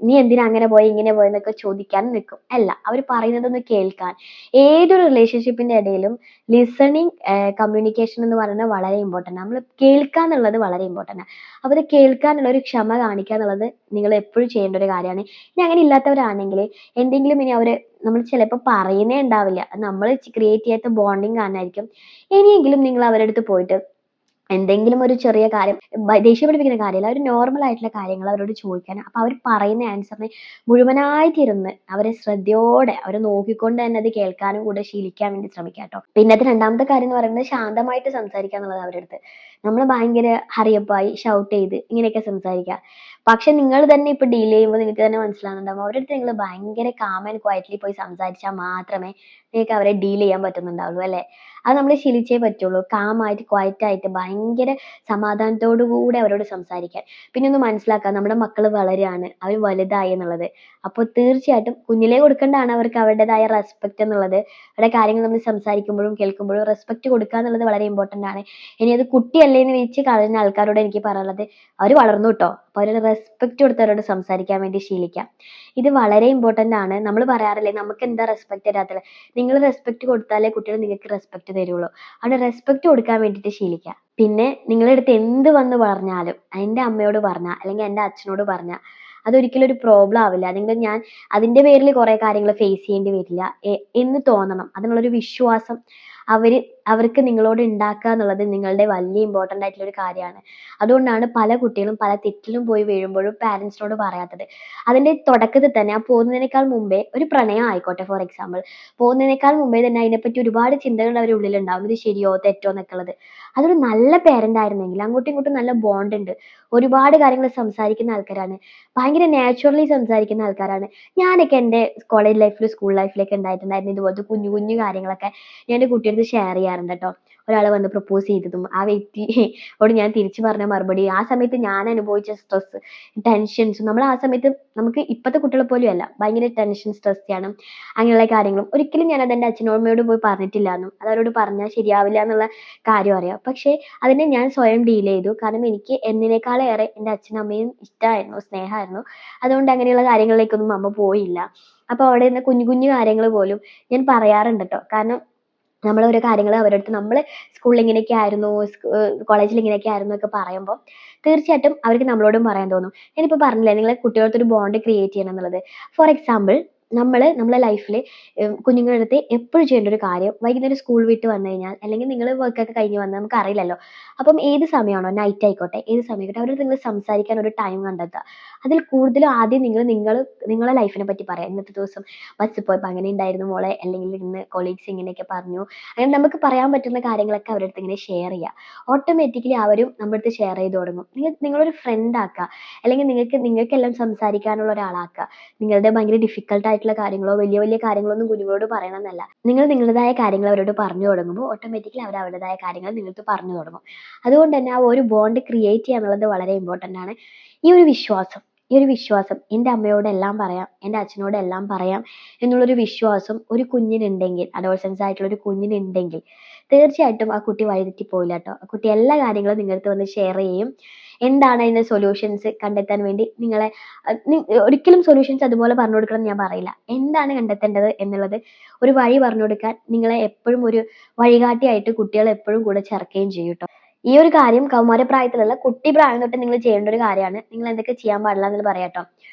നീ എന്തിനാ അങ്ങനെ പോയി ഇങ്ങനെ പോയി എന്നൊക്കെ ചോദിക്കാൻ നിൽക്കും. അല്ല, അവർ പറയുന്നതൊന്ന് കേൾക്കാൻ. ഏതൊരു റിലേഷൻഷിപ്പിന്റെ ഇടയിലും ലിസണിങ് കമ്മ്യൂണിക്കേഷൻ എന്ന് പറയുന്നത് വളരെ ഇമ്പോർട്ടൻ്റ്. നമ്മൾ കേൾക്കുക എന്നുള്ളത് വളരെ ഇമ്പോർട്ടൻ്റ് ആണ്. അപ്പോൾ അത് കേൾക്കാനുള്ള ഒരു ക്ഷമ കാണിക്കുക എന്നുള്ളത് നിങ്ങൾ എപ്പോഴും ചെയ്യേണ്ട ഒരു കാര്യമാണ്. ഇനി അങ്ങനെ ഇല്ലാത്തവരാണെങ്കിൽ എന്തെങ്കിലും ഇനി നമ്മൾ ചിലപ്പോൾ പറയുന്നേ ഉണ്ടാവില്ല, നമ്മൾ ക്രിയേറ്റ് ചെയ്യാത്ത ബോണ്ടിങ് കാരണമായിരിക്കും. ഇനിയെങ്കിലും നിങ്ങൾ അവരുടെ അടുത്ത് പോയിട്ട് എന്തെങ്കിലും ഒരു ചെറിയ കാര്യം ദേഷ്യം പിടിപ്പിക്കുന്ന കാര്യമല്ല, ഒരു നോർമൽ ആയിട്ടുള്ള കാര്യങ്ങൾ അവരോട് ചോദിക്കാൻ. അപ്പൊ അവർ പറയുന്ന ആൻസറിനെ മുഴുവനായിട്ടിരുന്ന് അവരെ ശ്രദ്ധയോടെ അവരെ നോക്കിക്കൊണ്ട് തന്നെ അത് കേൾക്കാനും കൂടെ ശീലിക്കാൻ വേണ്ടി ശ്രമിക്കുക കേട്ടോ. പിന്നത്തെ രണ്ടാമത്തെ കാര്യം എന്ന് പറയുന്നത് ശാന്തമായിട്ട് സംസാരിക്കുക എന്നുള്ളത് അവരുടെ അടുത്ത്. നമ്മൾ ഭയങ്കര ഹറിയപ്പായി ഷൗട്ട് ചെയ്ത് ഇങ്ങനെയൊക്കെ സംസാരിക്കുക. പക്ഷെ നിങ്ങൾ തന്നെ ഇപ്പൊ ഡീൽ ചെയ്യുമ്പോൾ നിങ്ങൾക്ക് തന്നെ മനസ്സിലാകുന്നുണ്ടാവും അവരുടെ അടുത്ത് നിങ്ങൾ ഭയങ്കര കാം ആൻഡ് ക്വയറ്റ്ലി പോയി സംസാരിച്ചാൽ മാത്രമേ നിങ്ങൾക്ക് അവരെ ഡീൽ ചെയ്യാൻ പറ്റുന്നുണ്ടാവുള്ളൂ അല്ലെ. അത് നമ്മൾ ശീലിച്ചേ പറ്റുള്ളൂ. കാമായിട്ട് ക്വയറ്റ് ആയിട്ട് ഭയങ്കര സമാധാനത്തോടു കൂടെ അവരോട് സംസാരിക്കാൻ. പിന്നെ ഒന്ന് മനസ്സിലാക്കുക, നമ്മുടെ മക്കൾ വളരുകയാണ്, അവർ വലുതായി എന്നുള്ളത്. അപ്പോൾ തീർച്ചയായിട്ടും കുഞ്ഞിലേ കൊടുക്കേണ്ടതാണ് അവർക്ക് അവരുടേതായ റെസ്പെക്ട് എന്നുള്ളത്. അവരുടെ കാര്യങ്ങൾ നമ്മൾ സംസാരിക്കുമ്പോഴും കേൾക്കുമ്പോഴും റെസ്പെക്ട് കൊടുക്കുക എന്നുള്ളത് വളരെ ഇമ്പോർട്ടൻ്റ് ആണ്. ഇനി അത് കുട്ടിയല്ലേ എന്ന് വെച്ച് കളഞ്ഞ ആൾക്കാരോട് എനിക്ക് പറയാനുള്ളത്, അവർ വളർന്നു കേട്ടോ, അപ്പോൾ അവരുടെ റെസ്പെക്ട് കൊടുത്ത് അവരോട് സംസാരിക്കാൻ വേണ്ടി ശീലിക്കാം. ഇത് വളരെ ഇമ്പോർട്ടൻ്റ് ആണ്. നമ്മൾ പറയാറില്ലേ നമുക്ക് എന്താ റെസ്പെക്ട് തരാത്തത്, നിങ്ങൾ റെസ്പെക്ട് കൊടുത്താലേ കുട്ടികൾ നിങ്ങൾക്ക് റെസ്പെക്ട് തരുള്ളൂ. അവിടെ റെസ്പെക്ട് കൊടുക്കാൻ വേണ്ടിയിട്ട് ശീലിക്കുക. പിന്നെ നിങ്ങളുടെ അടുത്ത് എന്ത് വന്ന് പറഞ്ഞാലും എൻ്റെ അമ്മയോട് പറഞ്ഞാൽ അല്ലെങ്കിൽ എൻ്റെ അച്ഛനോട് പറഞ്ഞാൽ അതൊരിക്കലും ഒരു പ്രോബ്ലം ആവില്ല. അല്ലെങ്കിൽ ഞാൻ അതിൻ്റെ പേരിൽ കുറേ കാര്യങ്ങൾ ഫേസ് ചെയ്യേണ്ടി വരില്ല എന്ന് തോന്നണം. അതിനുള്ളൊരു വിശ്വാസം അവർക്ക് നിങ്ങളോട് ഉണ്ടാക്കുക എന്നുള്ളത് നിങ്ങളുടെ വലിയ ഇമ്പോർട്ടൻ്റ് ആയിട്ടുള്ള ഒരു കാര്യമാണ്. അതുകൊണ്ടാണ് പല കുട്ടികളും പല തെറ്റിലും പോയി വീഴുമ്പോഴും പാരൻസിനോട് പറയാത്തത്. അതിൻ്റെ തുടക്കത്തിൽ തന്നെ ആ പോകുന്നതിനേക്കാൾ മുമ്പേ ഒരു പ്രണയം ആയിക്കോട്ടെ ഫോർ എക്സാമ്പിൾ, പോകുന്നതിനേക്കാൾ മുമ്പേ തന്നെ അതിനെപ്പറ്റി ഒരുപാട് ചിന്തകൾ അവരുടെ ഉള്ളിലുണ്ടാവും, ഇത് ശരിയോ തെറ്റോ എന്നൊക്കെ ഉള്ളത്. അതൊരു നല്ല പേരൻ്റ് ആയിരുന്നെങ്കിൽ അങ്ങോട്ടും ഇങ്ങോട്ടും നല്ല ബോണ്ട് ഉണ്ട്, ഒരുപാട് കാര്യങ്ങൾ സംസാരിക്കുന്ന ആൾക്കാരാണ്, ഭയങ്കര നാച്ചുറലി സംസാരിക്കുന്ന ആൾക്കാരാണ്. ഞാനൊക്കെ എൻ്റെ കോളേജ് ലൈഫിൽ സ്കൂൾ ലൈഫിലൊക്കെ ഉണ്ടായിട്ടുണ്ടായിരുന്നു ഇതുപോലത്തെ കുഞ്ഞു കുഞ്ഞു കാര്യങ്ങളൊക്കെ ഞാൻ എൻ്റെ കുട്ടികൾക്ക് ഷെയർ ചെയ്യാറുണ്ട് കേട്ടോ. ഒരാൾ വന്ന് പ്രപ്പോസ് ചെയ്തതും ആ വ്യക്തിയോട് ഞാൻ തിരിച്ചു പറഞ്ഞ മറുപടി, ആ സമയത്ത് ഞാൻ അനുഭവിച്ച സ്ട്രെസ് ടെൻഷൻസും, നമ്മൾ ആ സമയത്ത് നമുക്ക് ഇപ്പോഴത്തെ കുട്ടികളെ പോലും അല്ല, ഭയങ്കര ടെൻഷൻ സ്ട്രെസ് ചെയ്യണം അങ്ങനെയുള്ള കാര്യങ്ങളും ഒരിക്കലും ഞാൻ അതെൻ്റെ അച്ഛനമ്മയോട് പോയി പറഞ്ഞിട്ടില്ല എന്നും അത് അവരോട് പറഞ്ഞാൽ ശരിയാവില്ല എന്നുള്ള കാര്യം അറിയാം. പക്ഷേ അതിനെ ഞാൻ സ്വയം ഡീൽ ചെയ്തു. കാരണം എനിക്ക് എന്നതിനേക്കാളേറെ എൻ്റെ അച്ഛനും അമ്മയും ഇഷ്ടമായിരുന്നു, സ്നേഹമായിരുന്നു. അതുകൊണ്ട് അങ്ങനെയുള്ള കാര്യങ്ങളിലേക്കൊന്നും അമ്മ പോയില്ല. അപ്പോൾ അവിടെ നിന്ന് കുഞ്ഞു കുഞ്ഞു കാര്യങ്ങൾ പോലും ഞാൻ പറയാറുണ്ട് കേട്ടോ. കാരണം നമ്മൾ ഓരോ കാര്യങ്ങൾ അവരുടെ അടുത്ത് നമ്മൾ സ്കൂളിൽ ഇങ്ങനെയൊക്കെ ആയിരുന്നു, കോളേജിൽ ഇങ്ങനെയൊക്കെ ആയിരുന്നു ഒക്കെ പറയുമ്പോൾ തീർച്ചയായിട്ടും അവർക്ക് നമ്മളോടും പറയാൻ തോന്നും. ഞാനിപ്പോൾ പറഞ്ഞില്ലേ നിങ്ങൾ കുട്ടികളടുത്തൊരു ബോണ്ട് ക്രിയേറ്റ് ചെയ്യണം എന്നുള്ളത്. ഫോർ എക്സാമ്പിൾ നമ്മളെ ലൈഫിൽ കുഞ്ഞുങ്ങളുടെ അടുത്ത് എപ്പോഴും ചെയ്യേണ്ട ഒരു കാര്യം, വൈകുന്നേരം സ്കൂൾ വിട്ട് വന്നു കഴിഞ്ഞാൽ അല്ലെങ്കിൽ നിങ്ങൾ വർക്കൊക്കെ കഴിഞ്ഞ് വന്നാൽ നമുക്ക് അറിയില്ലല്ലോ, അപ്പം ഏത് സമയമാണോ നൈറ്റ് ആയിക്കോട്ടെ ഏത് സമയമായിക്കോട്ടെ അവരോട് നിങ്ങൾ സംസാരിക്കാൻ ഒരു ടൈം കണ്ടെത്തുക. അതിൽ കൂടുതലും ആദ്യം നിങ്ങളെ ലൈഫിനെ പറ്റി പറയാം. ഇന്നത്തെ ദിവസം ബസ്സിൽ പോയപ്പോൾ അങ്ങനെ ഉണ്ടായിരുന്നു മോളെ, അല്ലെങ്കിൽ ഇന്ന് കൊളീഗ്സ് ഇങ്ങനെയൊക്കെ പറഞ്ഞു, അങ്ങനെ നമുക്ക് പറയാൻ പറ്റുന്ന കാര്യങ്ങളൊക്കെ അവരുടെ അടുത്ത് ഇങ്ങനെ ഷെയർ ചെയ്യുക. ഓട്ടോമാറ്റിക്കലി അവരും നമ്മുടെ അടുത്ത് ഷെയർ ചെയ്ത് തുടങ്ങും. നിങ്ങളൊരു ഫ്രണ്ട് ആക്കുക, അല്ലെങ്കിൽ നിങ്ങൾക്കെല്ലാം സംസാരിക്കാനുള്ള ഒരാളാക്കുക. നിങ്ങളുടെ ഭയങ്കര ഡിഫിക്കൽട്ട് ആയിട്ടുള്ള കാര്യങ്ങളോ വലിയ വലിയ കാര്യങ്ങളൊന്നും കുഞ്ഞുങ്ങളോട് പറയണമെന്നല്ല. നിങ്ങൾ നിങ്ങളുടേതായ കാര്യങ്ങൾ അവരോട് പറഞ്ഞു തുടങ്ങുമ്പോൾ ഓട്ടോമാറ്റിക്കലി അവർ അവരുടേതായ കാര്യങ്ങൾ നിങ്ങൾക്ക് പറഞ്ഞു തുടങ്ങും. അതുകൊണ്ട് തന്നെ ആ ഒരു ബോണ്ട് ക്രിയേറ്റ് ചെയ്യുക എന്നുള്ളത് വളരെ ഇമ്പോർട്ടൻ്റ് ആണ്. ഈ ഒരു വിശ്വാസം എൻ്റെ അമ്മയോട് എല്ലാം പറയാം, എൻ്റെ അച്ഛനോട് എല്ലാം പറയാം എന്നുള്ളൊരു വിശ്വാസം ഒരു കുഞ്ഞിനുണ്ടെങ്കിൽ, അഡോൾസൻസ് ആയിട്ടുള്ള ഒരു കുഞ്ഞിനുണ്ടെങ്കിൽ തീർച്ചയായിട്ടും ആ കുട്ടി വഴിതെറ്റി പോവില്ല കേട്ടോ. ആ കുട്ടി എല്ലാ കാര്യങ്ങളും നിങ്ങളുടെ വന്ന് ഷെയർ ചെയ്യും. എന്താണ് അതിൻ്റെ സൊല്യൂഷൻസ് കണ്ടെത്താൻ വേണ്ടി ഒരിക്കലും സൊല്യൂഷൻസ് അതുപോലെ പറഞ്ഞു കൊടുക്കണം എന്ന് ഞാൻ പറയില്ല. എന്താണ് കണ്ടെത്തേണ്ടത് എന്നുള്ളത് ഒരു വഴി പറഞ്ഞു കൊടുക്കാൻ നിങ്ങളെ എപ്പോഴും ഒരു വഴികാട്ടിയായിട്ട് കുട്ടികൾ എപ്പോഴും കൂടെ ചേർക്കുകയും ചെയ്യും ട്ടോ. ഈ ഒരു കാര്യം കൗമാരപ്രായത്തിലുള്ള കുട്ടി പ്രായം തൊട്ട് നിങ്ങൾ ചെയ്യേണ്ട ഒരു കാര്യമാണ്. നിങ്ങൾ എന്തൊക്കെ ചെയ്യാൻ പാടില്ല എന്നുള്ളത് പറയാം ട്ടോ.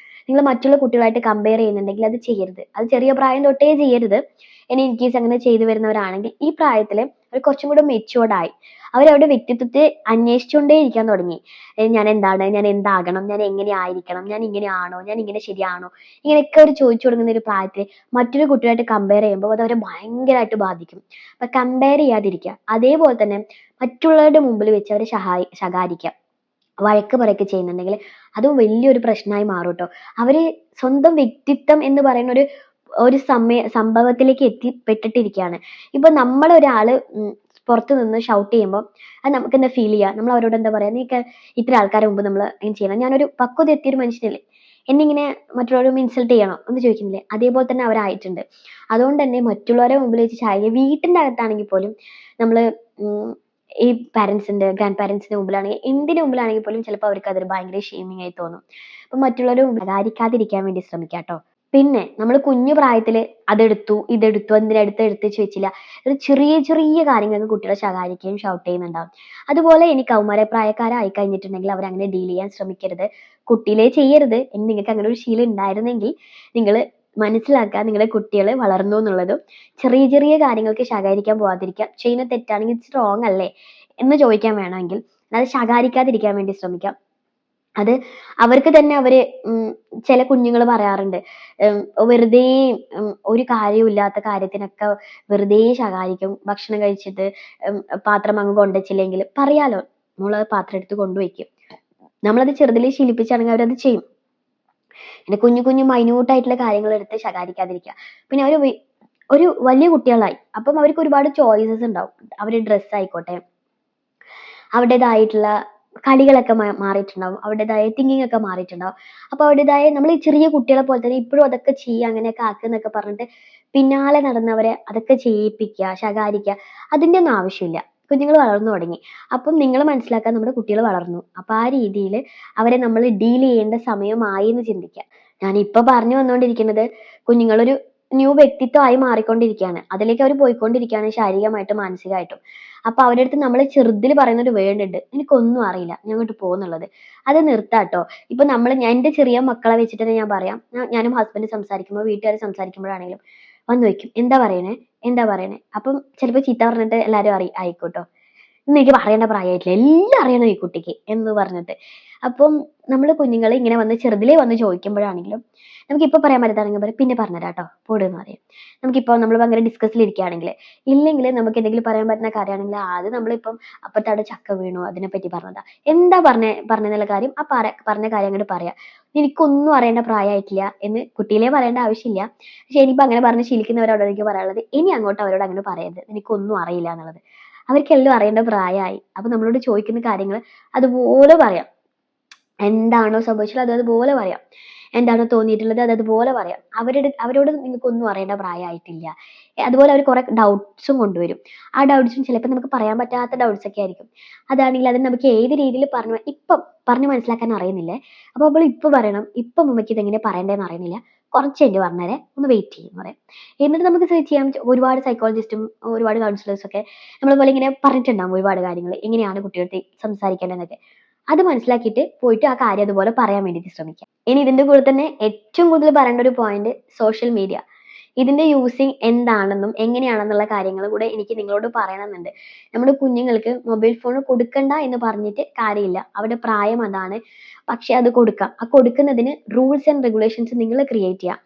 നിങ്ങൾ മറ്റുള്ള കുട്ടികളായിട്ട് കമ്പയർ ചെയ്യുന്നുണ്ടെങ്കിൽ അത് ചെയ്യരുത്. അത് ചെറിയ പ്രായം തൊട്ടേ ചെയ്യരുത്. ഇനി ഇൻ കേസ് അങ്ങനെ ചെയ്തു വരുന്നവരാണെങ്കിൽ ഈ പ്രായത്തിൽ അവർ കുറച്ചും കൂടെ മെച്യൂർഡ് ആയി അവരവരുടെ വ്യക്തിത്വത്തെ അന്വേഷിച്ചുകൊണ്ടേ ഇരിക്കാൻ തുടങ്ങി. ഞാൻ എന്താണ്, ഞാൻ എന്താകണം, ഞാൻ എങ്ങനെ ആയിരിക്കണം, ഞാൻ ഇങ്ങനെയാണോ, ഞാൻ ഇങ്ങനെ ശരിയാണോ, ഇങ്ങനെയൊക്കെ അവർ ചോദിച്ചു തുടങ്ങുന്ന ഒരു പ്രായത്തിൽ മറ്റൊരു കുട്ടിയായിട്ട് കമ്പയർ ചെയ്യുമ്പോൾ അത് അവരെ ഭയങ്കരമായിട്ട് ബാധിക്കും. അപ്പൊ കമ്പയർ ചെയ്യാതിരിക്കുക. അതേപോലെ തന്നെ മറ്റുള്ളവരുടെ മുമ്പിൽ വെച്ച് അവരെ ശകാരിക്കുക, വഴക്ക് പറയൊക്കെ ചെയ്യുന്നുണ്ടെങ്കിൽ അതും വലിയൊരു പ്രശ്നമായി മാറും ട്ടോ. അവര് സ്വന്തം വ്യക്തിത്വം എന്ന് പറയുന്ന ഒരു സംഭവത്തിലേക്ക് എത്തിപ്പെട്ടിട്ടിരിക്കുകയാണ്. ഇപ്പൊ നമ്മളൊരാള് പുറത്ത് നിന്ന് ഷൗട്ട് ചെയ്യുമ്പോൾ അത് നമുക്ക് എന്താ ഫീൽ ചെയ്യുക, നമ്മൾ അവരോട് എന്താ പറയാ, നീ ഇത്ര ആൾക്കാരെ മുമ്പ് നമ്മൾ ഇങ്ങനെ ചെയ്യണം, ഞാനൊരു പക്വത എത്തിയൊരു മനുഷ്യനല്ലേ, എന്നിങ്ങനെ മറ്റുള്ളവരും ഇൻസൾട്ട് ചെയ്യണോ എന്ന് ചോദിക്കുന്നില്ലേ, അതേപോലെ തന്നെ അവരായിട്ടുണ്ട്. അതുകൊണ്ട് തന്നെ മറ്റുള്ളവരെ മുമ്പിൽ വെച്ച് ചായ, വീട്ടിൻ്റെ അകത്താണെങ്കിൽ പോലും നമ്മൾ ഈ ഗ്രാൻഡ് പാരൻസിന്റെ മുമ്പിലാണെങ്കിൽ എന്തിനു മുമ്പിലാണെങ്കിൽ പോലും ചിലപ്പോൾ അവർക്ക് അതൊരു ഭയങ്കര ഷെയിമിങ് ആയി തോന്നും. അപ്പൊ മറ്റുള്ളവരെ മുമ്പിൽ ശകാരിക്കാതിരിക്കാൻ വേണ്ടി ശ്രമിക്കുക കേട്ടോ. പിന്നെ നമ്മൾ കുഞ്ഞു പ്രായത്തിൽ അതെടുത്തു ഇതെടുത്തു എടുത്ത് വെച്ചില്ല, ഒരു ചെറിയ ചെറിയ കാര്യങ്ങൾക്ക് കുട്ടികളെ ശകാരിക്കുകയും ഷൗട്ട് ചെയ്യുന്നുണ്ടാവും. അതുപോലെ ഇനി കൗമാരപ്രായക്കാരായി കഴിഞ്ഞിട്ടുണ്ടെങ്കിൽ അവരങ്ങനെ ഡീൽ ചെയ്യാൻ ശ്രമിക്കരുത്, കുട്ടിയിലേ ചെയ്യരുത്. ഇനി നിങ്ങൾക്ക് അങ്ങനെ ഒരു ശീലം ഉണ്ടായിരുന്നെങ്കിൽ നിങ്ങൾ മനസ്സിലാക്കുക നിങ്ങളുടെ കുട്ടികൾ വളർന്നു എന്നുള്ളതും. ചെറിയ ചെറിയ കാര്യങ്ങൾക്ക് ശകാരിക്കാൻ പോവാതിരിക്കുക. ചെയ്യുന്ന തെറ്റാണെങ്കിൽ ഇറ്റ്സ് റോങ് അല്ലേ, എന്ന് ചോദിക്കാൻ വേണമെങ്കിൽ അത് ശകാരിക്കാതിരിക്കാൻ വേണ്ടി ശ്രമിക്കാം. അത് അവർക്ക് തന്നെ അവര് ചില കുഞ്ഞുങ്ങൾ പറയാറുണ്ട്, വെറുതെ ഒരു കാര്യമില്ലാത്ത കാര്യത്തിനൊക്കെ വെറുതെ ശകാരിക്കും. ഭക്ഷണം കഴിച്ചിട്ട് പാത്രം അങ്ങ് കൊണ്ടുവച്ചില്ലെങ്കിൽ പറയാലോ, നമ്മളത് പാത്രം എടുത്ത് കൊണ്ടുവയ്ക്കും. നമ്മളത് ചെറുതിലേ ശീലിപ്പിച്ചാണെങ്കിൽ അവരത് ചെയ്യും. പിന്നെ കുഞ്ഞു കുഞ്ഞു മൈന്യൂട്ടായിട്ടുള്ള കാര്യങ്ങൾ എടുത്ത് ശകാരിക്കാതിരിക്കുക. പിന്നെ അവര് ഒരു വലിയ കുട്ടികളായി, അപ്പം അവർക്ക് ഒരുപാട് ചോയ്സസ് ഉണ്ടാവും. അവര് ഡ്രസ്സ് ആയിക്കോട്ടെ, അവരുടേതായിട്ടുള്ള കളികളൊക്കെ മാറിയിട്ടുണ്ടാവും, അവരുടേതായ തിങ്കിങ് ഒക്കെ മാറിയിട്ടുണ്ടാവും. അപ്പൊ അവരുടേതായ നമ്മൾ ഈ ചെറിയ കുട്ടികളെ പോലെ തന്നെ ഇപ്പോഴും അതൊക്കെ ചെയ്യുക, അങ്ങനെയൊക്കെ ആക്കുന്നൊക്കെ പറഞ്ഞിട്ട് പിന്നാലെ നടന്നവരെ അതൊക്കെ ചെയ്യിപ്പിക്കുക, ശകാരിക്കുക, അതിന്റെ ഒന്നും ആവശ്യമില്ല. കുഞ്ഞുങ്ങൾ വളർന്നു തുടങ്ങി. അപ്പം നിങ്ങൾ മനസ്സിലാക്കാൻ നമ്മുടെ കുട്ടികൾ വളർന്നു. അപ്പൊ ആ രീതിയിൽ അവരെ നമ്മൾ ഡീൽ ചെയ്യേണ്ട സമയമായി എന്ന് ചിന്തിക്കുക. ഞാൻ ഇപ്പൊ പറഞ്ഞു വന്നുകൊണ്ടിരിക്കുന്നത് കുഞ്ഞുങ്ങളൊരു ന്യൂ വ്യക്തിത്വമായി മാറിക്കൊണ്ടിരിക്കുകയാണ്. അതിലേക്ക് അവർ പോയിക്കൊണ്ടിരിക്കുകയാണ്, ശാരീരികമായിട്ടും മാനസികമായിട്ടും. അപ്പൊ അവരുടെ അടുത്ത് നമ്മൾ ചെറുതിൽ പറയുന്ന ഒരു വേർഡ് ഉണ്ട്, എനിക്കൊന്നും അറിയില്ല, ഞാൻ അങ്ങോട്ട് പോകുന്നുള്ളത്. അത് നിർത്താട്ടോ. ഇപ്പൊ എന്റെ ചെറിയ മക്കളെ വെച്ചിട്ട് തന്നെ ഞാൻ പറയാം. ഞാനും ഹസ്ബൻഡ് സംസാരിക്കുമ്പോൾ, വീട്ടുകാർ സംസാരിക്കുമ്പോഴാണെങ്കിലും വന്ന് ചോദിക്കും, എന്താ പറയണേ, എന്താ പറയണേ. അപ്പം ചിലപ്പോൾ ചീത്ത പറഞ്ഞിട്ട് എല്ലാവരും ആയിക്കോട്ടോ, ഇന്ന് എനിക്ക് പറയേണ്ട പ്രായമായിട്ടില്ല, എല്ലാം അറിയണം ഈ കുട്ടിക്ക് എന്ന് പറഞ്ഞിട്ട്. അപ്പം നമ്മൾ കുഞ്ഞുങ്ങളെ ഇങ്ങനെ വന്ന് ചെറുതിലേ വന്ന് ചോദിക്കുമ്പോഴാണെങ്കിലും നമുക്കിപ്പോൾ പറയാൻ പറ്റാണെങ്കിൽ പറയും, പിന്നെ പറഞ്ഞുതരാട്ടോ പോടുന്ന് പറയും. നമുക്കിപ്പോൾ നമ്മൾ ഭയങ്കര ഡിസ്കസിലിരിക്കുകയാണെങ്കിൽ, ഇല്ലെങ്കിൽ നമുക്ക് എന്തെങ്കിലും പറയാൻ പറ്റുന്ന കാര്യമാണെങ്കിൽ ആദ്യം നമ്മളിപ്പം അപ്പത്തവിടെ ചക്ക വീണു അതിനെപ്പറ്റി പറഞ്ഞതാ, എന്താ പറഞ്ഞെന്നുള്ള കാര്യം ആ പറഞ്ഞ കാര്യം അങ്ങോട്ട് പറയാം. എനിക്കൊന്നും അറിയേണ്ട പ്രായമായിട്ടില്ല എന്ന് കുട്ടിയിലേ പറയേണ്ട ആവശ്യമില്ല. പക്ഷെ ഇനിയിപ്പോൾ അങ്ങനെ പറഞ്ഞ് ശീലിക്കുന്നവരോട് എനിക്ക് പറയാനുള്ളത്, ഇനി അങ്ങോട്ട് അവരോട് അങ്ങനെ പറയരുത്, എനിക്കൊന്നും അറിയില്ല എന്നുള്ളത്. അവർക്കെല്ലാം അറിയേണ്ട പ്രായമായി. അപ്പൊ നമ്മളോട് ചോദിക്കുന്ന കാര്യങ്ങൾ അതുപോലെ പറയാം. എന്താണോ സംഭവിച്ചത് അത് അതുപോലെ പറയാം. എന്താണോ തോന്നിയിട്ടുള്ളത് അത് അതുപോലെ പറയാം. അവരോട് നിങ്ങൾക്കൊന്നും അറിയേണ്ട പ്രായമായിട്ടില്ല. അതുപോലെ അവർ കുറെ ഡൗട്ട്സും കൊണ്ടുവരും. ആ ഡൗട്ട്സും ചിലപ്പോൾ നമുക്ക് പറയാൻ പറ്റാത്ത ഡൗട്ട്സ് ഒക്കെ ആയിരിക്കും. അതാണെങ്കിൽ അത് നമുക്ക് ഏത് രീതിയിൽ പറഞ്ഞു മനസ്സിലാക്കാൻ അറിയുന്നില്ലേ, അപ്പൊ നമ്മൾ ഇപ്പൊ പറയണം, ഇപ്പം നമുക്ക് ഇതെങ്ങനെ പറയണ്ടേന്ന് അറിയുന്നില്ല, കുറച്ച് കഴിഞ്ഞ് പറഞ്ഞേരെ, ഒന്ന് വെയിറ്റ് ചെയ്യും പറയാം. എന്നിട്ട് നമുക്ക് സെർച്ച് ചെയ്യാം. ഒരുപാട് സൈക്കോളജിസ്റ്റും ഒരുപാട് കൗൺസിലേഴ്സും ഒക്കെ നമ്മളെ പോലെ ഇങ്ങനെ പറഞ്ഞിട്ടുണ്ടാവും ഒരുപാട് കാര്യങ്ങൾ, എങ്ങനെയാണ് കുട്ടികളുടെ സംസാരിക്കേണ്ടതെന്നൊക്കെ. അത് മനസ്സിലാക്കിയിട്ട് പോയിട്ട് ആ കാര്യം അതുപോലെ പറയാൻ വേണ്ടിയിട്ട് ശ്രമിക്കാം. ഇനി ഇതിന്റെ കൂടെ തന്നെ ഏറ്റവും കൂടുതൽ പറയേണ്ട ഒരു പോയിന്റ് സോഷ്യൽ മീഡിയ. ഇതിന്റെ യൂസിങ് എന്താണെന്നും എങ്ങനെയാണെന്നുള്ള കാര്യങ്ങൾ കൂടെ എനിക്ക് നിങ്ങളോട് പറയണമെന്നുണ്ട്. നമ്മുടെ കുഞ്ഞുങ്ങൾക്ക് മൊബൈൽ ഫോൺ കൊടുക്കണ്ട എന്ന് പറഞ്ഞിട്ട് കാര്യമില്ല, അവരുടെ പ്രായം അതാണ്. പക്ഷെ അത് കൊടുക്കാം. ആ കൊടുക്കുന്നതിന് റൂൾസ് ആൻഡ് റെഗുലേഷൻസ് നിങ്ങൾ ക്രിയേറ്റ് ചെയ്യാം.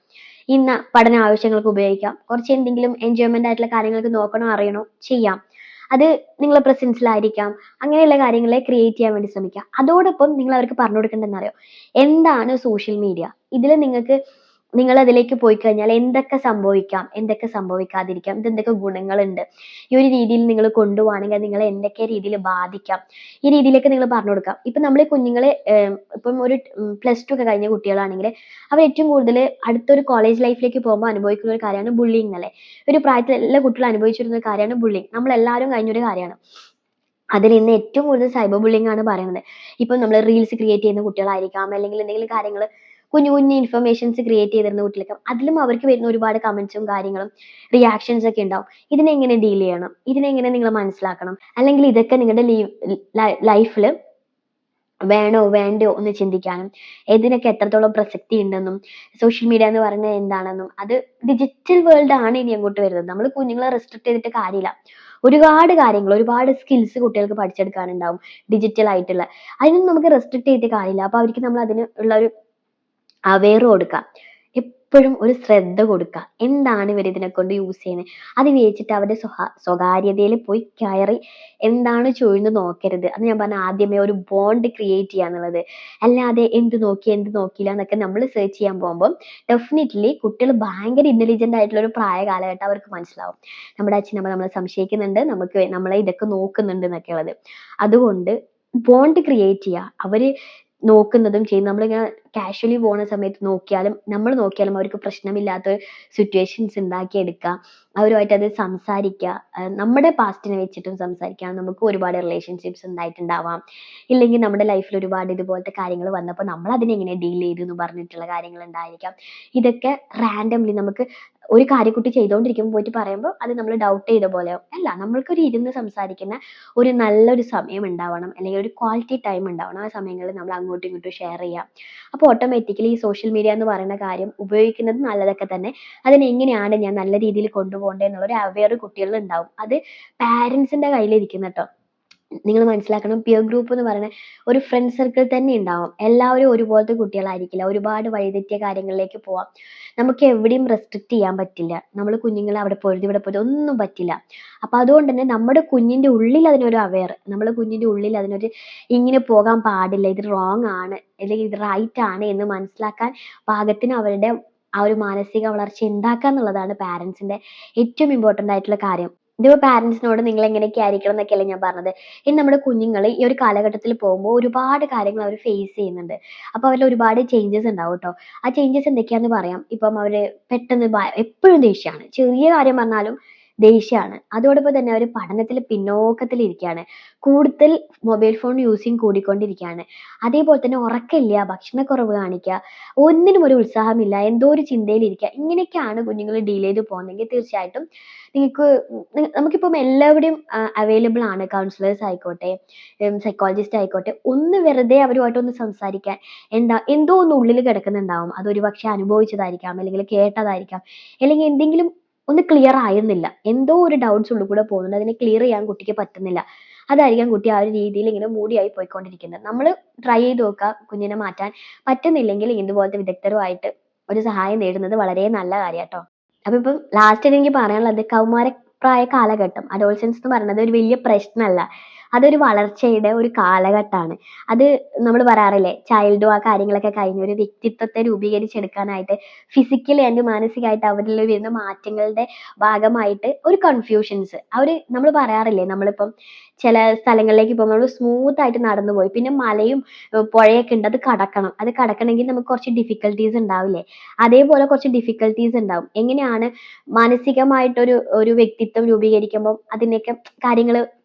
ഇന്ന പഠന ആവശ്യങ്ങൾക്ക് ഉപയോഗിക്കാം, കുറച്ച് എന്തെങ്കിലും എൻജോയ്മെന്റ് ആയിട്ടുള്ള കാര്യങ്ങൾക്ക് നോക്കണോ അറിയണോ ചെയ്യാം, അത് നിങ്ങളെ പ്രസൻസിലായിരിക്കാം. അങ്ങനെയുള്ള കാര്യങ്ങളെ ക്രിയേറ്റ് ചെയ്യാൻ വേണ്ടി ശ്രമിക്കുക. അതോടൊപ്പം നിങ്ങൾ അവർക്ക് പറഞ്ഞു കൊടുക്കേണ്ടതെന്ന് അറിയോ, എന്താണ് സോഷ്യൽ മീഡിയ, ഇതിൽ നിങ്ങൾ അതിലേക്ക് പോയി കഴിഞ്ഞാൽ എന്തൊക്കെ സംഭവിക്കാം, എന്തൊക്കെ സംഭവിക്കാതിരിക്കാം, ഇതെന്തൊക്കെ ഗുണങ്ങളുണ്ട്, ഈ ഒരു രീതിയിൽ നിങ്ങൾ കൊണ്ടുപോവാണെങ്കിൽ അത് നിങ്ങളെ എന്തൊക്കെ രീതിയിൽ ബാധിക്കാം, ഈ രീതിയിലൊക്കെ നിങ്ങൾ പറഞ്ഞു കൊടുക്കാം. ഇപ്പൊ നമ്മൾ കുഞ്ഞുങ്ങളെ ഇപ്പം ഒരു +2 ഒക്കെ കഴിഞ്ഞ കുട്ടികളാണെങ്കിൽ അവർ ഏറ്റവും കൂടുതൽ അടുത്തൊരു കോളേജ് ലൈഫിലേക്ക് പോകുമ്പോൾ അനുഭവിക്കുന്ന ഒരു കാര്യമാണ് ബുള്ളിങ് അല്ലേ. ഒരു പ്രായത്തിൽ എല്ലാ കുട്ടികളും അനുഭവിച്ചിരുന്ന ഒരു കാര്യമാണ് ബുള്ളിങ്. നമ്മളെല്ലാവരും കഴിഞ്ഞൊരു കാര്യമാണ്. അതിൽ ഇന്ന് ഏറ്റവും കൂടുതൽ സൈബർ ബുള്ളിങ് ആണ് പറയുന്നത്. ഇപ്പൊ നമ്മൾ റീൽസ് ക്രിയേറ്റ് ചെയ്യുന്ന കുട്ടികളായിരിക്കാം, അല്ലെങ്കിൽ എന്തെങ്കിലും കാര്യങ്ങൾ കുഞ്ഞു കുഞ്ഞു ഇൻഫർമേഷൻസ് ക്രിയേറ്റ് ചെയ്തിരുന്ന കുട്ടികൾക്ക് അതിലും അവർക്ക് വരുന്ന ഒരുപാട് കമന്റ്സും കാര്യങ്ങളും റിയാക്ഷൻസ് ഒക്കെ ഉണ്ടാവും. ഇതിനെങ്ങനെ ഡീൽ ചെയ്യണം, ഇതിനെങ്ങനെ നിങ്ങൾ മനസ്സിലാക്കണം, അല്ലെങ്കിൽ ഇതൊക്കെ നിങ്ങളുടെ ലൈഫിൽ വേണോ വേണ്ടയോ എന്ന് ചിന്തിക്കാനും, ഇതിനൊക്കെ എത്രത്തോളം പ്രസക്തി ഉണ്ടെന്നും, സോഷ്യൽ മീഡിയ എന്ന് പറയുന്നത് എന്താണെന്നും. അത് ഡിജിറ്റൽ വേൾഡ് ആണ് ഇനി അങ്ങോട്ട് വരുന്നത്. നമ്മൾ കുഞ്ഞുങ്ങളെ റെസ്ട്രിക്ട് ചെയ്തിട്ട് കാര്യമില്ല. ഒരുപാട് കാര്യങ്ങൾ, ഒരുപാട് സ്കിൽസ് കുട്ടികൾക്ക് പഠിച്ചെടുക്കാനുണ്ടാവും ഡിജിറ്റൽ ആയിട്ടുള്ള. അതിനൊന്നും നമുക്ക് റെസ്ട്രിക്ട് ചെയ്തിട്ട് കാര്യമില്ല. അപ്പൊ അവർക്ക് നമ്മൾ അതിന് ഉള്ള ഒരു അവെയർ കൊടുക്കുക, എപ്പോഴും ഒരു ശ്രദ്ധ കൊടുക്കുക. എന്താണ് ഇവർ ഇതിനെ കൊണ്ട് യൂസ് ചെയ്യുന്നത്, അത് ഉപയോഗിച്ചിട്ട് അവരുടെ സ്വകാര്യതയിൽ പോയി കയറി എന്താണ് ചുഴ്ന്ന് നോക്കരുത്. അത് ഞാൻ പറഞ്ഞ ആദ്യമേ ഒരു ബോണ്ട് ക്രിയേറ്റ് ചെയ്യുക എന്നുള്ളത്. അല്ലാതെ എന്ത് നോക്കി എന്ത് നോക്കിയില്ല എന്നൊക്കെ നമ്മൾ സെർച്ച് ചെയ്യാൻ പോകുമ്പോൾ ഡെഫിനറ്റ്ലി കുട്ടികൾ ഭയങ്കര ഇന്റലിജന്റ് ആയിട്ടുള്ള ഒരു പ്രായ കാലഘട്ടം അവർക്ക് മനസ്സിലാവും. നമ്മുടെ അച്ഛനമ്മ നമ്മളെ സംശയിക്കുന്നുണ്ട്, നമ്മളെ ഇതൊക്കെ നോക്കുന്നുണ്ട് എന്നൊക്കെ ഉള്ളത്. അതുകൊണ്ട് ബോണ്ട് ക്രിയേറ്റ് ചെയ്യുക. അവര് നോക്കുന്നതും ചെയ്യുന്ന നമ്മളിങ്ങനെ കാഷ്വലി പോകുന്ന സമയത്ത് നമ്മൾ നോക്കിയാലും അവർക്ക് പ്രശ്നമില്ലാത്ത സിറ്റുവേഷൻസ് ഉണ്ടാക്കിയെടുക്കുക. അവരുമായിട്ട് അത് സംസാരിക്കുക. നമ്മുടെ പാസ്റ്റിനെ വെച്ചിട്ടും സംസാരിക്കാം. നമുക്ക് ഒരുപാട് റിലേഷൻഷിപ്സ് ഉണ്ടായിട്ടുണ്ടാവാം, ഇല്ലെങ്കിൽ നമ്മുടെ ലൈഫിൽ ഒരുപാട് ഇതുപോലത്തെ കാര്യങ്ങൾ വന്നപ്പോൾ നമ്മൾ അതിനെ എങ്ങനെ ഡീൽ ചെയ്തു എന്ന് പറഞ്ഞിട്ടുള്ള കാര്യങ്ങൾ ഉണ്ടായിരിക്കാം. ഇതൊക്കെ റാൻഡംലി നമുക്ക് ഒരു കാര്യക്കുട്ടി ചെയ്തുകൊണ്ടിരിക്കുമ്പോൾ പോയിട്ട് പറയുമ്പോൾ അത് നമ്മൾ ഡൗട്ട് ചെയ്ത പോലെ അല്ല. നമ്മൾക്കൊരു ഇരുന്ന് സംസാരിക്കുന്ന ഒരു നല്ലൊരു സമയം ഉണ്ടാവണം, അല്ലെങ്കിൽ ഒരു ക്വാളിറ്റി ടൈം ഉണ്ടാവണം. ആ സമയങ്ങളിൽ നമ്മൾ അങ്ങോട്ടും ഇങ്ങോട്ടും ഷെയർ ചെയ്യാം. അപ്പോൾ ഓട്ടോമാറ്റിക്കലി ഈ സോഷ്യൽ മീഡിയ എന്ന് പറയുന്ന കാര്യം ഉപയോഗിക്കുന്നത് നല്ലതൊക്കെ തന്നെ, അതിനെങ്ങനെയാണ് ഞാൻ നല്ല രീതിയിൽ കൊണ്ടുപോകേണ്ടത് എന്നുള്ള ഒരു അവെയർ കുട്ടികളിൽ ഉണ്ടാവും. അത് പാരൻസിന്റെ കയ്യിലിരിക്കുന്ന കേട്ടോ. നിങ്ങൾ മനസ്സിലാക്കണം, പിയർ ഗ്രൂപ്പ് എന്ന് പറയുന്നത് ഒരു ഫ്രണ്ട് സർക്കിൾ തന്നെ ഉണ്ടാവും. എല്ലാവരും ഒരുപോലത്തെ കുട്ടികളായിരിക്കില്ല. ഒരുപാട് വഴിതെറ്റിയ കാര്യങ്ങളിലേക്ക് പോവാം. നമുക്ക് എവിടെയും റെസ്ട്രിക്റ്റ് ചെയ്യാൻ പറ്റില്ല. നമ്മൾ കുഞ്ഞുങ്ങളെ അവിടെ പോരുത് ഇവിടെ പോരുത് ഒന്നും പറ്റില്ല. അപ്പൊ അതുകൊണ്ട് തന്നെ നമ്മുടെ കുഞ്ഞിന്റെ ഉള്ളിൽ അതിനൊരു നമ്മുടെ കുഞ്ഞിന്റെ ഉള്ളിൽ അതിനൊരു ഇങ്ങനെ പോകാൻ പാടില്ല, ഇത് റോങ് ആണ് അല്ലെങ്കിൽ ഇത് റൈറ്റ് ആണ് എന്ന് മനസ്സിലാക്കാൻ പാകത്തിന് അവരുടെ ആ ഒരു മാനസിക വളർച്ച ഉണ്ടാക്കുക എന്നുള്ളതാണ് പാരന്റ്സിന്റെ ഏറ്റവും ഇമ്പോർട്ടന്റ് ആയിട്ടുള്ള കാര്യം. ഇതിപ്പോ പാരന്റ്സിനോട് നിങ്ങൾ എങ്ങനെയൊക്കെ ആയിരിക്കണം എന്നൊക്കെയല്ലേ ഞാൻ പറഞ്ഞത്. ഇനി നമ്മുടെ കുഞ്ഞുങ്ങൾ ഈ ഒരു കാലഘട്ടത്തിൽ പോകുമ്പോൾ ഒരുപാട് കാര്യങ്ങൾ അവർ ഫേസ് ചെയ്യുന്നുണ്ട്. അപ്പൊ അവരിൽ ഒരുപാട് ചേഞ്ചസ് ഉണ്ടാവും ട്ടോ. ആ ചേഞ്ചസ് എന്തൊക്കെയാന്ന് പറയാം. ഇപ്പം അവര് പെട്ടെന്ന് എപ്പോഴും ദേഷ്യാണ്. ചെറിയ കാര്യം പറഞ്ഞാലും ദേഷ്യാണ്. അതോടൊപ്പം തന്നെ അവര് പഠനത്തിൽ പിന്നോക്കത്തിലിരിക്കുകയാണ്. കൂടുതൽ മൊബൈൽ ഫോൺ യൂസിങ് കൂടിക്കൊണ്ടിരിക്കുകയാണ്. അതേപോലെ തന്നെ ഉറക്കമില്ല, ഭക്ഷണക്കുറവ് കാണിക്കുക, ഒന്നിനും ഒരു ഉത്സാഹമില്ല, എന്തോ ഒരു ചിന്തയിലിരിക്കുക. ഇങ്ങനെയൊക്കെയാണ് കുഞ്ഞുങ്ങൾ ഡീൽ ചെയ്ത് പോകുന്നതെങ്കിൽ തീർച്ചയായിട്ടും നിങ്ങൾക്ക് നമുക്കിപ്പം എല്ലാവിടെയും അവൈലബിൾ ആണ്. കൗൺസിലേഴ്സ് ആയിക്കോട്ടെ, സൈക്കോളജിസ്റ്റ് ആയിക്കോട്ടെ. ഒന്ന് വെറുതെ അവരുമായിട്ടൊന്ന് സംസാരിക്കാൻ, എന്തോ ഒന്ന് ഉള്ളിൽ കിടക്കുന്നുണ്ടാവും. അതൊരു പക്ഷെ അനുഭവിച്ചതായിരിക്കാം, അല്ലെങ്കിൽ കേട്ടതായിരിക്കാം, അല്ലെങ്കിൽ എന്തെങ്കിലും ഒന്ന് ക്ലിയർ ആയിരുന്നില്ല. എന്തോ ഒരു ഡൗട്ട്സ് ഉള്ളിൽ കൂടെ പോകുന്നുണ്ട്. അതിനെ ക്ലിയർ ചെയ്യാൻ കുട്ടിക്ക് പറ്റുന്നില്ല. അതായിരിക്കാം കുട്ടി ആ ഒരു രീതിയിൽ ഇങ്ങനെ മൂടിയായി പോയിക്കൊണ്ടിരിക്കുന്നത്. നമ്മൾ ട്രൈ ചെയ്ത് നോക്കുക. കുഞ്ഞിനെ മാറ്റാൻ പറ്റുന്നില്ലെങ്കിൽ ഇതുപോലത്തെ വിദഗ്ധരുമായിട്ട് ഒരു സഹായം നേടുന്നത് വളരെ നല്ല കാര്യാട്ടോ. അപ്പൊ ഇപ്പം ലാസ്റ്റ് എനിക്ക് പറയാനുള്ളത്, കൗമാരപ്രായ കാലഘട്ടം, അഡോൾസൻസ് എന്ന് പറയുന്നത് ഒരു വലിയ പ്രശ്നമല്ല. അതൊരു വളർച്ചയുടെ ഒരു കാലഘട്ടമാണ്. അത് നമ്മൾ പറയാറില്ലേ, ചൈൽഡും ആ കാര്യങ്ങളൊക്കെ കഴിഞ്ഞ് ഒരു വ്യക്തിത്വത്തെ രൂപീകരിച്ചെടുക്കാനായിട്ട് ഫിസിക്കലി ആൻഡ് മാനസികമായിട്ട് അവരിൽ വരുന്ന മാറ്റങ്ങളുടെ ഭാഗമായിട്ട് ഒരു കൺഫ്യൂഷൻസ് നമ്മൾ പറയാറില്ലേ, നമ്മളിപ്പം ചില സ്ഥലങ്ങളിലേക്ക് പോകുമ്പോൾ നമ്മൾ സ്മൂത്ത് ആയിട്ട് നടന്നു പോയി, പിന്നെ മലയും പുഴയൊക്കെ ഉണ്ട്, അത് കടക്കണം. അത് കടക്കണമെങ്കിൽ നമുക്ക് കുറച്ച് ഡിഫിക്കൽട്ടീസ് ഉണ്ടാവില്ലേ? അതേപോലെ കുറച്ച് ഡിഫിക്കൽട്ടീസ് ഉണ്ടാവും. എങ്ങനെയാണ് മാനസികമായിട്ടൊരു ഒരു വ്യക്തിത്വം രൂപീകരിക്കുമ്പോൾ അതിനൊക്കെ കാര്യങ്ങൾ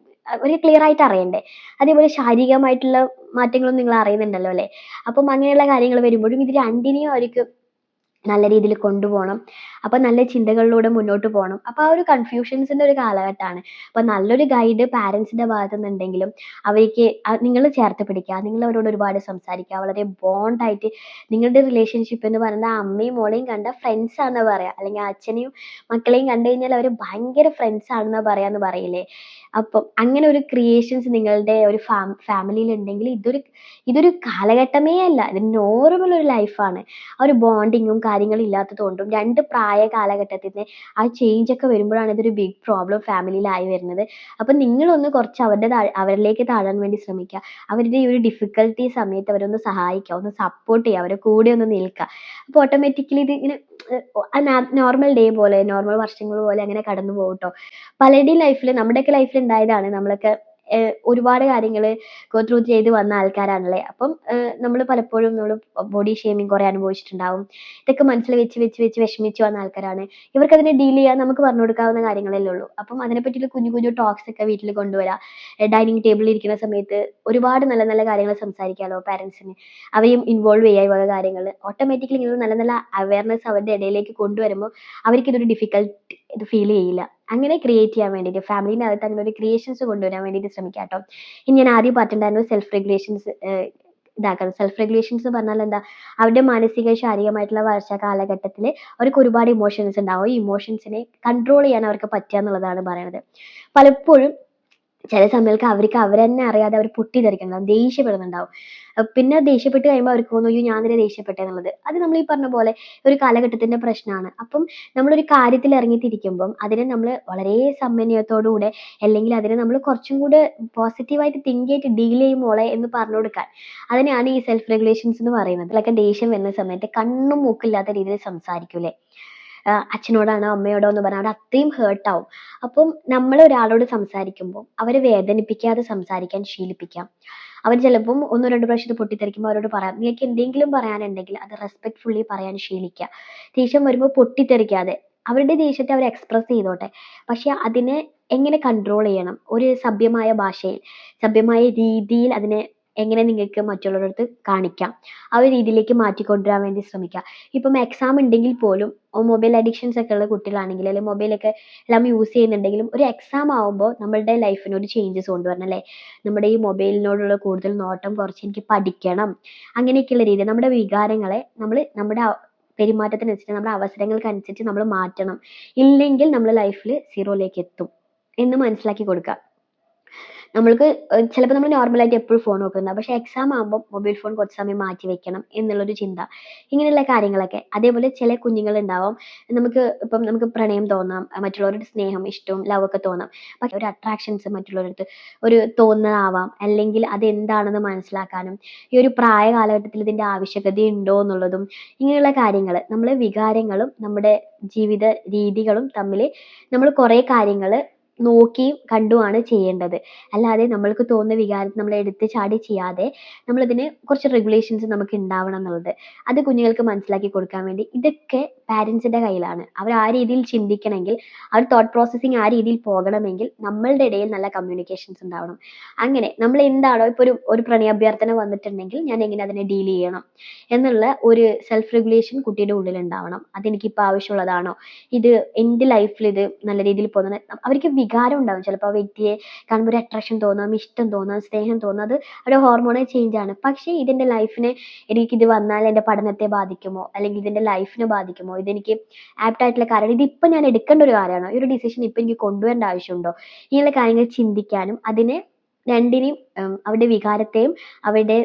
ഒരു ക്ലിയർ ആയിട്ട് അറിയണ്ടേ? അതേപോലെ ശാരീരികമായിട്ടുള്ള മാറ്റങ്ങളും നിങ്ങൾ അറിയുന്നുണ്ടല്ലോ അല്ലെ? അപ്പം അങ്ങനെയുള്ള കാര്യങ്ങൾ വരുമ്പോഴും ഇത് രണ്ടിനെയും അവർക്ക് നല്ല രീതിയിൽ കൊണ്ടുപോകണം. അപ്പൊ നല്ല ചിന്തകളിലൂടെ മുന്നോട്ട് പോകണം. അപ്പൊ ആ ഒരു കൺഫ്യൂഷൻസിന്റെ ഒരു കാലഘട്ടമാണ്. അപ്പൊ നല്ലൊരു ഗൈഡ് പാരന്റ്സിന്റെ ഭാഗത്തു നിന്നുണ്ടെങ്കിലും അവർക്ക് നിങ്ങൾ ചേർത്ത് പിടിക്കുക, നിങ്ങൾ അവരോട് ഒരുപാട് സംസാരിക്കുക, വളരെ ബോണ്ടായിട്ട് നിങ്ങളുടെ റിലേഷൻഷിപ്പ് എന്ന് പറയുന്നത് അമ്മയും മോളെയും കണ്ട ഫ്രണ്ട്സ് ആണെന്ന് പറയാം, അല്ലെങ്കിൽ അച്ഛനെയും മക്കളെയും കണ്ടു കഴിഞ്ഞാൽ അവർ ഭയങ്കര ഫ്രണ്ട്സ് ആണെന്ന് പറയാന്ന് പറയില്ലേ? അപ്പം അങ്ങനെ ഒരു ക്രിയേഷൻസ് നിങ്ങളുടെ ഒരു ഫാമിലിയിൽ ഉണ്ടെങ്കിൽ ഇതൊരു കാലഘട്ടമേ അല്ല, ഇത് നോർമൽ ഒരു ലൈഫാണ്. ആ ഒരു ബോണ്ടിങ്ങും കാര്യങ്ങളും ഇല്ലാത്തതുകൊണ്ടും രണ്ട് പ്രായ കാലഘട്ടത്തിന്റെ ആ ചേഞ്ച് ഒക്കെ വരുമ്പോഴാണ് ഇതൊരു ബിഗ് പ്രോബ്ലം ഫാമിലിയിലായി വരുന്നത്. അപ്പൊ നിങ്ങളൊന്ന് കുറച്ച് അവരിലേക്ക് താഴാൻ വേണ്ടി ശ്രമിക്കുക. അവരുടെ ഈ ഒരു ഡിഫിക്കൽട്ടി സമയത്ത് അവരൊന്ന് സഹായിക്കുക, ഒന്ന് സപ്പോർട്ട് ചെയ്യുക, അവരെ കൂടെ ഒന്ന് നിൽക്കുക. അപ്പൊ ഓട്ടോമാറ്റിക്കലി ഇത് ഇങ്ങനെ നോർമൽ ഡേ പോലെ, നോർമൽ വർഷങ്ങൾ പോലെ അങ്ങനെ കടന്നു പോകും ട്ടോ. പലരുടെയും ലൈഫിൽ, നമ്മുടെയൊക്കെ ലൈഫിൽ ഉണ്ടായതാണ്. നമ്മളൊക്കെ ഒരുപാട് കാര്യങ്ങൾ ഗോ ത്രൂ ചെയ്ത് വന്ന ആൾക്കാരാണല്ലേ. അപ്പം നമ്മൾ പലപ്പോഴും ബോഡി ഷേമിങ് കുറെ അനുഭവിച്ചിട്ടുണ്ടാവും. ഇതൊക്കെ മനസ്സിൽ വെച്ച് വെച്ച് വെച്ച് വിഷമിച്ച് വന്ന ആൾക്കാരാണ്. ഇവർക്ക് അതിനെ ഡീൽ ചെയ്യാൻ നമുക്ക് പറഞ്ഞു കൊടുക്കാവുന്ന കാര്യങ്ങളല്ലേ ഉള്ളൂ. അപ്പം അതിനെ പറ്റിയുള്ള കുഞ്ഞു കുഞ്ഞു ടോക്സ് ഒക്കെ വീട്ടിൽ കൊണ്ടുവരാം. ഡൈനിങ് ടേബിളിൽ ഇരിക്കുന്ന സമയത്ത് ഒരുപാട് നല്ല നല്ല കാര്യങ്ങൾ സംസാരിക്കാമല്ലോ പാരന്റ്സിന്. അവരെയും ഇൻവോൾവ് ചെയ്യുക ഈ വക കാര്യങ്ങൾ. ഓട്ടോമാറ്റിക്കലി ഇങ്ങനെ നല്ല നല്ല അവയർനെസ് അവരുടെ ഇടയിലേക്ക് കൊണ്ടുവരുമ്പോൾ അവർക്ക് ഇതൊരു ഡിഫിക്കൽട്ട് ഇത് ഫീൽ ചെയ്യില്ല. അങ്ങനെ ക്രിയേറ്റ് ചെയ്യാൻ വേണ്ടിയിട്ട് ഫാമിലിന്റെ അകത്ത് അങ്ങനെ ഒരു ക്രിയേഷൻസ് കൊണ്ടുവരാൻ വേണ്ടിയിട്ട് ശ്രമിക്കാം ട്ടോ. ഇനി ഞാൻ ആദ്യം പറഞ്ഞിട്ടുണ്ടായിരുന്നു സെൽഫ് റെഗുലേഷൻസ് ഇതാക്കണം. സെൽഫ് റെഗുലേഷൻസ് എന്ന് പറഞ്ഞാൽ എന്താ? അവരുടെ മാനസിക ശാരീരികമായിട്ടുള്ള വളർച്ചാ കാലഘട്ടത്തിൽ അവർക്ക് ഒരുപാട് ഇമോഷൻസ് ഉണ്ടാവും. ഈ ഇമോഷൻസിനെ കൺട്രോൾ ചെയ്യാൻ അവർക്ക് പറ്റുക എന്നുള്ളതാണ് പറയുന്നത്. പലപ്പോഴും ചില സമയത്ത് അവർക്ക് അവരെന്നെ അറിയാതെ അവർ പൊട്ടിത്തെറിക്കുന്നുണ്ടാവും, ദേഷ്യപ്പെടുന്നുണ്ടാവും. പിന്നെ ദേഷ്യപ്പെട്ട് കഴിയുമ്പോൾ അവർക്ക് തോന്നും, അയ്യോ ഞാൻ തന്നെ ദേഷ്യപ്പെട്ടെ എന്നുള്ളത്. അത് നമ്മൾ ഈ പറഞ്ഞ പോലെ ഒരു കാലഘട്ടത്തിന്റെ പ്രശ്നമാണ്. അപ്പം നമ്മളൊരു കാര്യത്തിൽ ഇറങ്ങിത്തിരിക്കുമ്പം അതിനെ നമ്മൾ വളരെ സമന്വയത്തോടുകൂടെ, അല്ലെങ്കിൽ അതിനെ നമ്മൾ കുറച്ചും കൂടെ പോസിറ്റീവായിട്ട് തിങ്ക് ചെയ്തിട്ട് ഡീൽ ചെയ്യും മോളെ എന്ന് പറഞ്ഞു കൊടുക്കാൻ, അതിനെയാണ് ഈ സെൽഫ് റെഗുലേഷൻസ് എന്ന് പറയുന്നത്. അതിലൊക്കെ ദേഷ്യം വരുന്ന സമയത്ത് കണ്ണും മൂക്കില്ലാത്ത രീതിയിൽ സംസാരിക്കൂലേ, അച്ഛനോടാണോ അമ്മയോടോ എന്ന് പറഞ്ഞാൽ അവിടെ അത്രയും ഹേർട്ട് ആവും. അപ്പം നമ്മൾ ഒരാളോട് സംസാരിക്കുമ്പോൾ അവരെ വേദനിപ്പിക്കാതെ സംസാരിക്കാൻ ശീലിപ്പിക്കാം. അവർ ചിലപ്പം ഒന്നോ രണ്ടോ പ്രാവശ്യം പൊട്ടിത്തെറിക്കുമ്പോൾ അവരോട് പറയാം, നിങ്ങൾക്ക് എന്തെങ്കിലും പറയാനുണ്ടെങ്കിൽ അത് റെസ്പെക്ട്ഫുള്ളി പറയാൻ ശീലിക്കുക. ദേഷ്യം വരുമ്പോൾ പൊട്ടിത്തെറിക്കാതെ അവരുടെ ദേഷ്യത്തെ അവർ എക്സ്പ്രസ് ചെയ്തോട്ടെ. പക്ഷെ അതിനെ എങ്ങനെ കൺട്രോൾ ചെയ്യണം, ഒരു സഭ്യമായ ഭാഷയിൽ സഭ്യമായ രീതിയിൽ അതിനെ എങ്ങനെ നിങ്ങൾക്ക് മറ്റുള്ളവരുടെ അടുത്ത് കാണിക്കാം, ആ ഒരു രീതിയിലേക്ക് മാറ്റിക്കൊണ്ടുവരാൻ വേണ്ടി ശ്രമിക്കുക. ഇപ്പം എക്സാം ഉണ്ടെങ്കിൽ പോലും മൊബൈൽ അഡിക്ഷൻസ് ഒക്കെ ഉള്ള കുട്ടികളാണെങ്കിൽ, അല്ലെങ്കിൽ മൊബൈലൊക്കെ എല്ലാം യൂസ് ചെയ്യുന്നുണ്ടെങ്കിലും ഒരു എക്സാം ആവുമ്പോൾ നമ്മളുടെ ലൈഫിന് ഒരു ചേഞ്ചസ് കൊണ്ടുവരണം അല്ലേ. നമ്മുടെ ഈ മൊബൈലിനോടുള്ള കൂടുതൽ നോട്ടം കുറച്ച് എനിക്ക് പഠിക്കണം, അങ്ങനെയൊക്കെയുള്ള രീതി നമ്മുടെ വികാരങ്ങളെ നമ്മുടെ പെരുമാറ്റത്തിനനുസരിച്ച്, നമ്മുടെ അവസരങ്ങൾക്കനുസരിച്ച് നമ്മൾ മാറ്റണം. ഇല്ലെങ്കിൽ നമ്മൾ ലൈഫിൽ സീറോയിലേക്ക് എത്തും എന്ന് മനസ്സിലാക്കി കൊടുക്കുക. നമ്മൾക്ക് ചിലപ്പോൾ നമ്മൾ നോർമലായിട്ട് എപ്പോഴും ഫോൺ നോക്കുന്നത്, പക്ഷേ എക്സാം ആകുമ്പോൾ മൊബൈൽ ഫോൺ കുറച്ച് സമയം മാറ്റി വെക്കണം എന്നുള്ളൊരു ചിന്ത, ഇങ്ങനെയുള്ള കാര്യങ്ങളൊക്കെ. അതേപോലെ ചില കുഞ്ഞുങ്ങളുണ്ടാവാം, നമുക്ക് പ്രണയം തോന്നാം, മറ്റുള്ളവരുടെ സ്നേഹം, ഇഷ്ടവും ലവ് ഒക്കെ തോന്നാം, പക്ഷെ ഒരു അട്രാക്ഷൻസ് മറ്റുള്ളവരടുത്ത് ഒരു തോന്നലാവാം, അല്ലെങ്കിൽ അതെന്താണെന്ന് മനസ്സിലാക്കാനും ഈ ഒരു പ്രായ കാലഘട്ടത്തിൽ ഇതിൻ്റെ ആവശ്യകത ഉണ്ടോ എന്നുള്ളതും, ഇങ്ങനെയുള്ള കാര്യങ്ങൾ, നമ്മളെ വികാരങ്ങളും നമ്മുടെ ജീവിത രീതികളും തമ്മിൽ നമ്മൾ കുറേ കാര്യങ്ങൾ നോക്കിയും കണ്ടുമാണ് ചെയ്യേണ്ടത്. അല്ലാതെ നമ്മൾക്ക് തോന്നുന്ന വികാരം നമ്മൾ എടുത്ത് ചാടി ചെയ്യാതെ നമ്മളിതിന് കുറച്ച് റെഗുലേഷൻസ് നമുക്ക് ഉണ്ടാവണം എന്നുള്ളത്. അത് കുഞ്ഞുങ്ങൾക്ക് മനസ്സിലാക്കി കൊടുക്കാൻ വേണ്ടി ഇതൊക്കെ പാരൻസിൻ്റെ കയ്യിലാണ്. അവർ ആ രീതിയിൽ ചിന്തിക്കണമെങ്കിൽ, ആ ഒരു തോട്ട് പ്രോസസ്സിങ് ആ രീതിയിൽ പോകണമെങ്കിൽ നമ്മളുടെ ഇടയിൽ നല്ല കമ്മ്യൂണിക്കേഷൻസ് ഉണ്ടാവണം. അങ്ങനെ നമ്മൾ എന്താണോ ഇപ്പോൾ ഒരു പ്രണയാഭ്യർത്ഥന വന്നിട്ടുണ്ടെങ്കിൽ ഞാൻ എങ്ങനെ അതിനെ ഡീൽ ചെയ്യണം എന്നുള്ള ഒരു സെൽഫ് റെഗുലേഷൻ കുട്ടിയുടെ ഉള്ളിൽ ഉണ്ടാവണം. അതെനിക്കിപ്പോൾ ആവശ്യമുള്ളതാണോ, ഇത് എൻ്റെ ലൈഫിൽ ഇത് നല്ല രീതിയിൽ പോകുന്നത്, അവർക്ക് വികാരം ഉണ്ടാവും. ചിലപ്പോൾ ആ വ്യക്തിയെ കാണുമ്പോൾ ഒരു അട്രാക്ഷൻ തോന്നാം, ഇഷ്ടം തോന്നാം, സ്നേഹം തോന്നാം, അത് ഒരു ഹോർമോണൽ ചേഞ്ച് ആണ്. പക്ഷേ ഇതിൻ്റെ ലൈഫിനെ, എനിക്കിത് വന്നാൽ എൻ്റെ പഠനത്തെ ബാധിക്കുമോ, അല്ലെങ്കിൽ ഇതിൻ്റെ ലൈഫിനെ ബാധിക്കുമോ, ഇതെനിക്ക് ആപ്റ്റ് ആയിട്ടുള്ള കാര്യമാണ്, ഇതിപ്പോൾ ഞാൻ എടുക്കേണ്ട ഒരു കാര്യമാണോ, ഈ ഒരു ഡിസിഷൻ ഇപ്പം എനിക്ക് കൊണ്ടുവരേണ്ട ആവശ്യമുണ്ടോ, ഇങ്ങനെയുള്ള കാര്യങ്ങൾ ചിന്തിക്കാനും അതിനെ രണ്ടിനെയും അവരുടെ വികാരത്തെയും അവരുടെ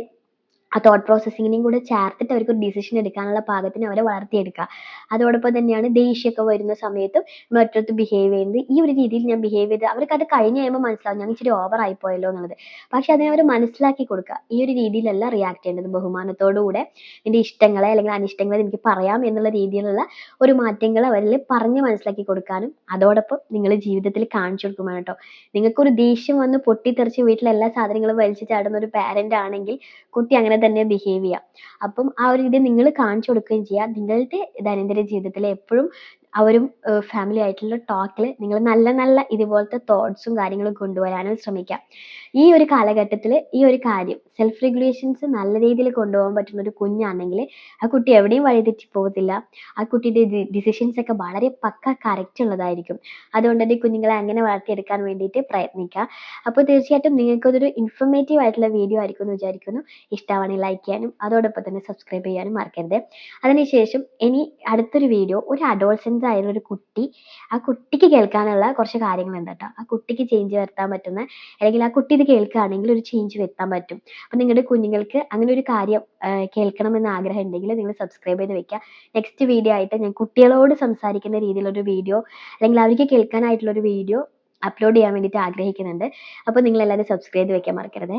ആ തോട്ട് പ്രോസസ്സിങ്ങിനെയും കൂടെ ചേർത്തിട്ട് അവർക്ക് ഒരു ഡിസിഷൻ എടുക്കാനുള്ള പാകത്തിന് അവരെ വളർത്തിയെടുക്കുക. അതോടൊപ്പം തന്നെയാണ് ദേഷ്യമൊക്കെ വരുന്ന സമയത്തും മറ്റൊരുത്ത് ബിഹേവ് ചെയ്യുന്നത് ഈ ഒരു രീതിയിൽ ഞാൻ ബിഹേവ് ചെയ്ത്, അവർക്ക് അത് കഴിഞ്ഞ് കഴിയുമ്പോൾ മനസ്സിലാവും ഞാൻ ഇച്ചിരി ഓവർ ആയിപ്പോയല്ലോ എന്നുള്ളത്. പക്ഷെ അതിനെ അവർ മനസ്സിലാക്കി കൊടുക്കുക, ഈ ഒരു രീതിയിലല്ല റിയാക്ട് ചെയ്യേണ്ടത്, ബഹുമാനത്തോടുകൂടെ നിന്റെ ഇഷ്ടങ്ങളെ അല്ലെങ്കിൽ അനിഷ്ടങ്ങളെ എനിക്ക് പറയാം എന്നുള്ള രീതിയിലുള്ള ഒരു മാറ്റങ്ങൾ അവരിൽ പറഞ്ഞ് മനസ്സിലാക്കി കൊടുക്കാനും അതോടൊപ്പം നിങ്ങൾ ജീവിതത്തിൽ കാണിച്ചു കൊടുക്കുമ്പോൾ കേട്ടോ. നിങ്ങൾക്കൊരു ദേഷ്യം വന്ന് പൊട്ടിത്തെറിച്ച് വീട്ടിലെ എല്ലാ സാധനങ്ങളും വലിച്ചു ചാടുന്ന ഒരു പാരന്റ് ആണെങ്കിൽ കുട്ടി അങ്ങനെ തന്നെ ബിഹേവ് ചെയ്യുക. അപ്പം ആ ഒരു ഇത് നിങ്ങൾ കാണിച്ചു കൊടുക്കുകയും ചെയ്യുക. നിങ്ങളുടെ ദൈനംദിന ജീവിതത്തിൽ എപ്പോഴും അവരും ഫാമിലി ആയിട്ടുള്ള ടോക്കിൽ നിങ്ങൾ നല്ല നല്ല ഇതുപോലത്തെ തോട്ട്സും കാര്യങ്ങളും കൊണ്ടുവരാനും ശ്രമിക്കുക. ഈ ഒരു കാലഘട്ടത്തിൽ ഈ ഒരു കാര്യം സെൽഫ് റെഗുലേഷൻസ് നല്ല രീതിയിൽ കൊണ്ടുപോകാൻ പറ്റുന്ന ഒരു കുഞ്ഞാണെങ്കിൽ ആ കുട്ടി എവിടെയും വഴിതെറ്റി പോകത്തില്ല. ആ കുട്ടിയുടെ ഡിസിഷൻസ് ഒക്കെ വളരെ പക്ക കറക്റ്റ് ഉള്ളതായിരിക്കും. അതുകൊണ്ട് തന്നെ കുഞ്ഞുങ്ങളെ അങ്ങനെ വളർത്തിയെടുക്കാൻ വേണ്ടിയിട്ട് പ്രയത്നിക്കുക. അപ്പോൾ തീർച്ചയായിട്ടും നിങ്ങൾക്കതൊരു ഇൻഫർമേറ്റീവ് ആയിട്ടുള്ള വീഡിയോ ആയിരിക്കും എന്ന് വിചാരിക്കുന്നു. ഇഷ്ടമാണെങ്കിൽ ലൈക്ക് ചെയ്യാനും അതോടൊപ്പം തന്നെ സബ്സ്ക്രൈബ് ചെയ്യാനും മറക്കരുത്. അതിനുശേഷം ഇനി അടുത്തൊരു വീഡിയോ, ഒരു അഡോൾസെൻസ് ആയിട്ടുള്ള ഒരു കുട്ടി, ആ കുട്ടിക്ക് കേൾക്കാനുള്ള കുറച്ച് കാര്യങ്ങളുണ്ട് കേട്ടോ. ആ കുട്ടിക്ക് ചേഞ്ച് വരുത്താൻ പറ്റുന്ന, അല്ലെങ്കിൽ ആ കുട്ടി ഇത് കേൾക്കുകയാണെങ്കിൽ ഒരു ചേഞ്ച് വരുത്താൻ പറ്റും. അപ്പം നിങ്ങളുടെ കുഞ്ഞുങ്ങൾക്ക് അങ്ങനെ ഒരു കാര്യം കേൾക്കണമെന്ന് ആഗ്രഹം ഉണ്ടെങ്കിൽ നിങ്ങൾ സബ്സ്ക്രൈബ് ചെയ്ത് വെക്കുക. നെക്സ്റ്റ് വീഡിയോ ആയിട്ട് ഞാൻ കുട്ടികളോട് സംസാരിക്കുന്ന രീതിയിലൊരു വീഡിയോ, അല്ലെങ്കിൽ അവർക്ക് കേൾക്കാനായിട്ടുള്ളൊരു വീഡിയോ അപ്ലോഡ് ചെയ്യാൻ വേണ്ടിയിട്ട് ആഗ്രഹിക്കുന്നുണ്ട്. അപ്പോൾ നിങ്ങളെല്ലാവരും സബ്സ്ക്രൈബ് ചെയ്ത് വെക്കാൻ മറക്കരുത്.